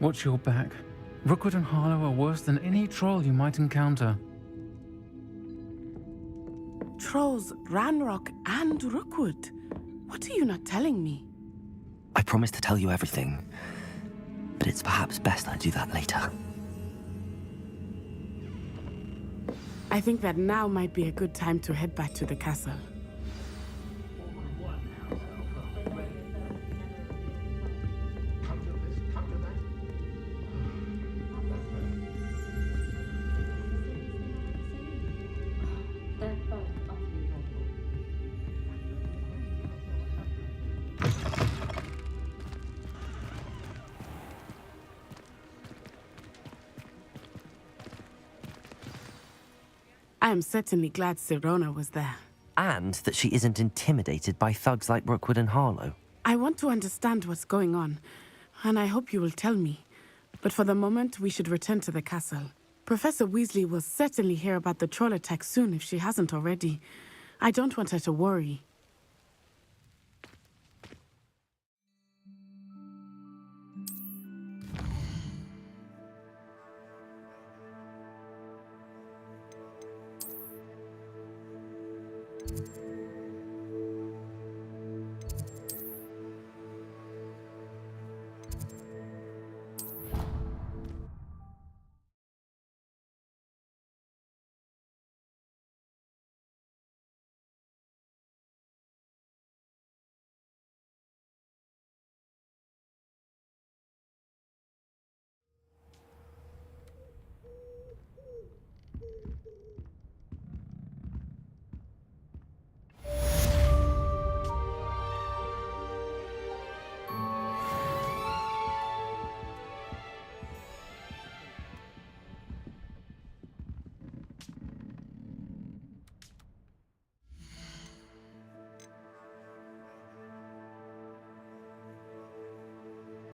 Watch your back. Rookwood and Harlow are worse than any troll you might encounter. Trolls, Ranrock, and Rookwood. What are you not telling me? I promise to tell you everything, but it's perhaps best I do that later. I think that now might be a good time to head back to the castle. I am certainly glad Sirona was there. And that she isn't intimidated by thugs like Rookwood and Harlow. I want to understand what's going on, and I hope you will tell me. But for the moment, we should return to the castle. Professor Weasley will certainly hear about the troll attack soon if she hasn't already. I don't want her to worry.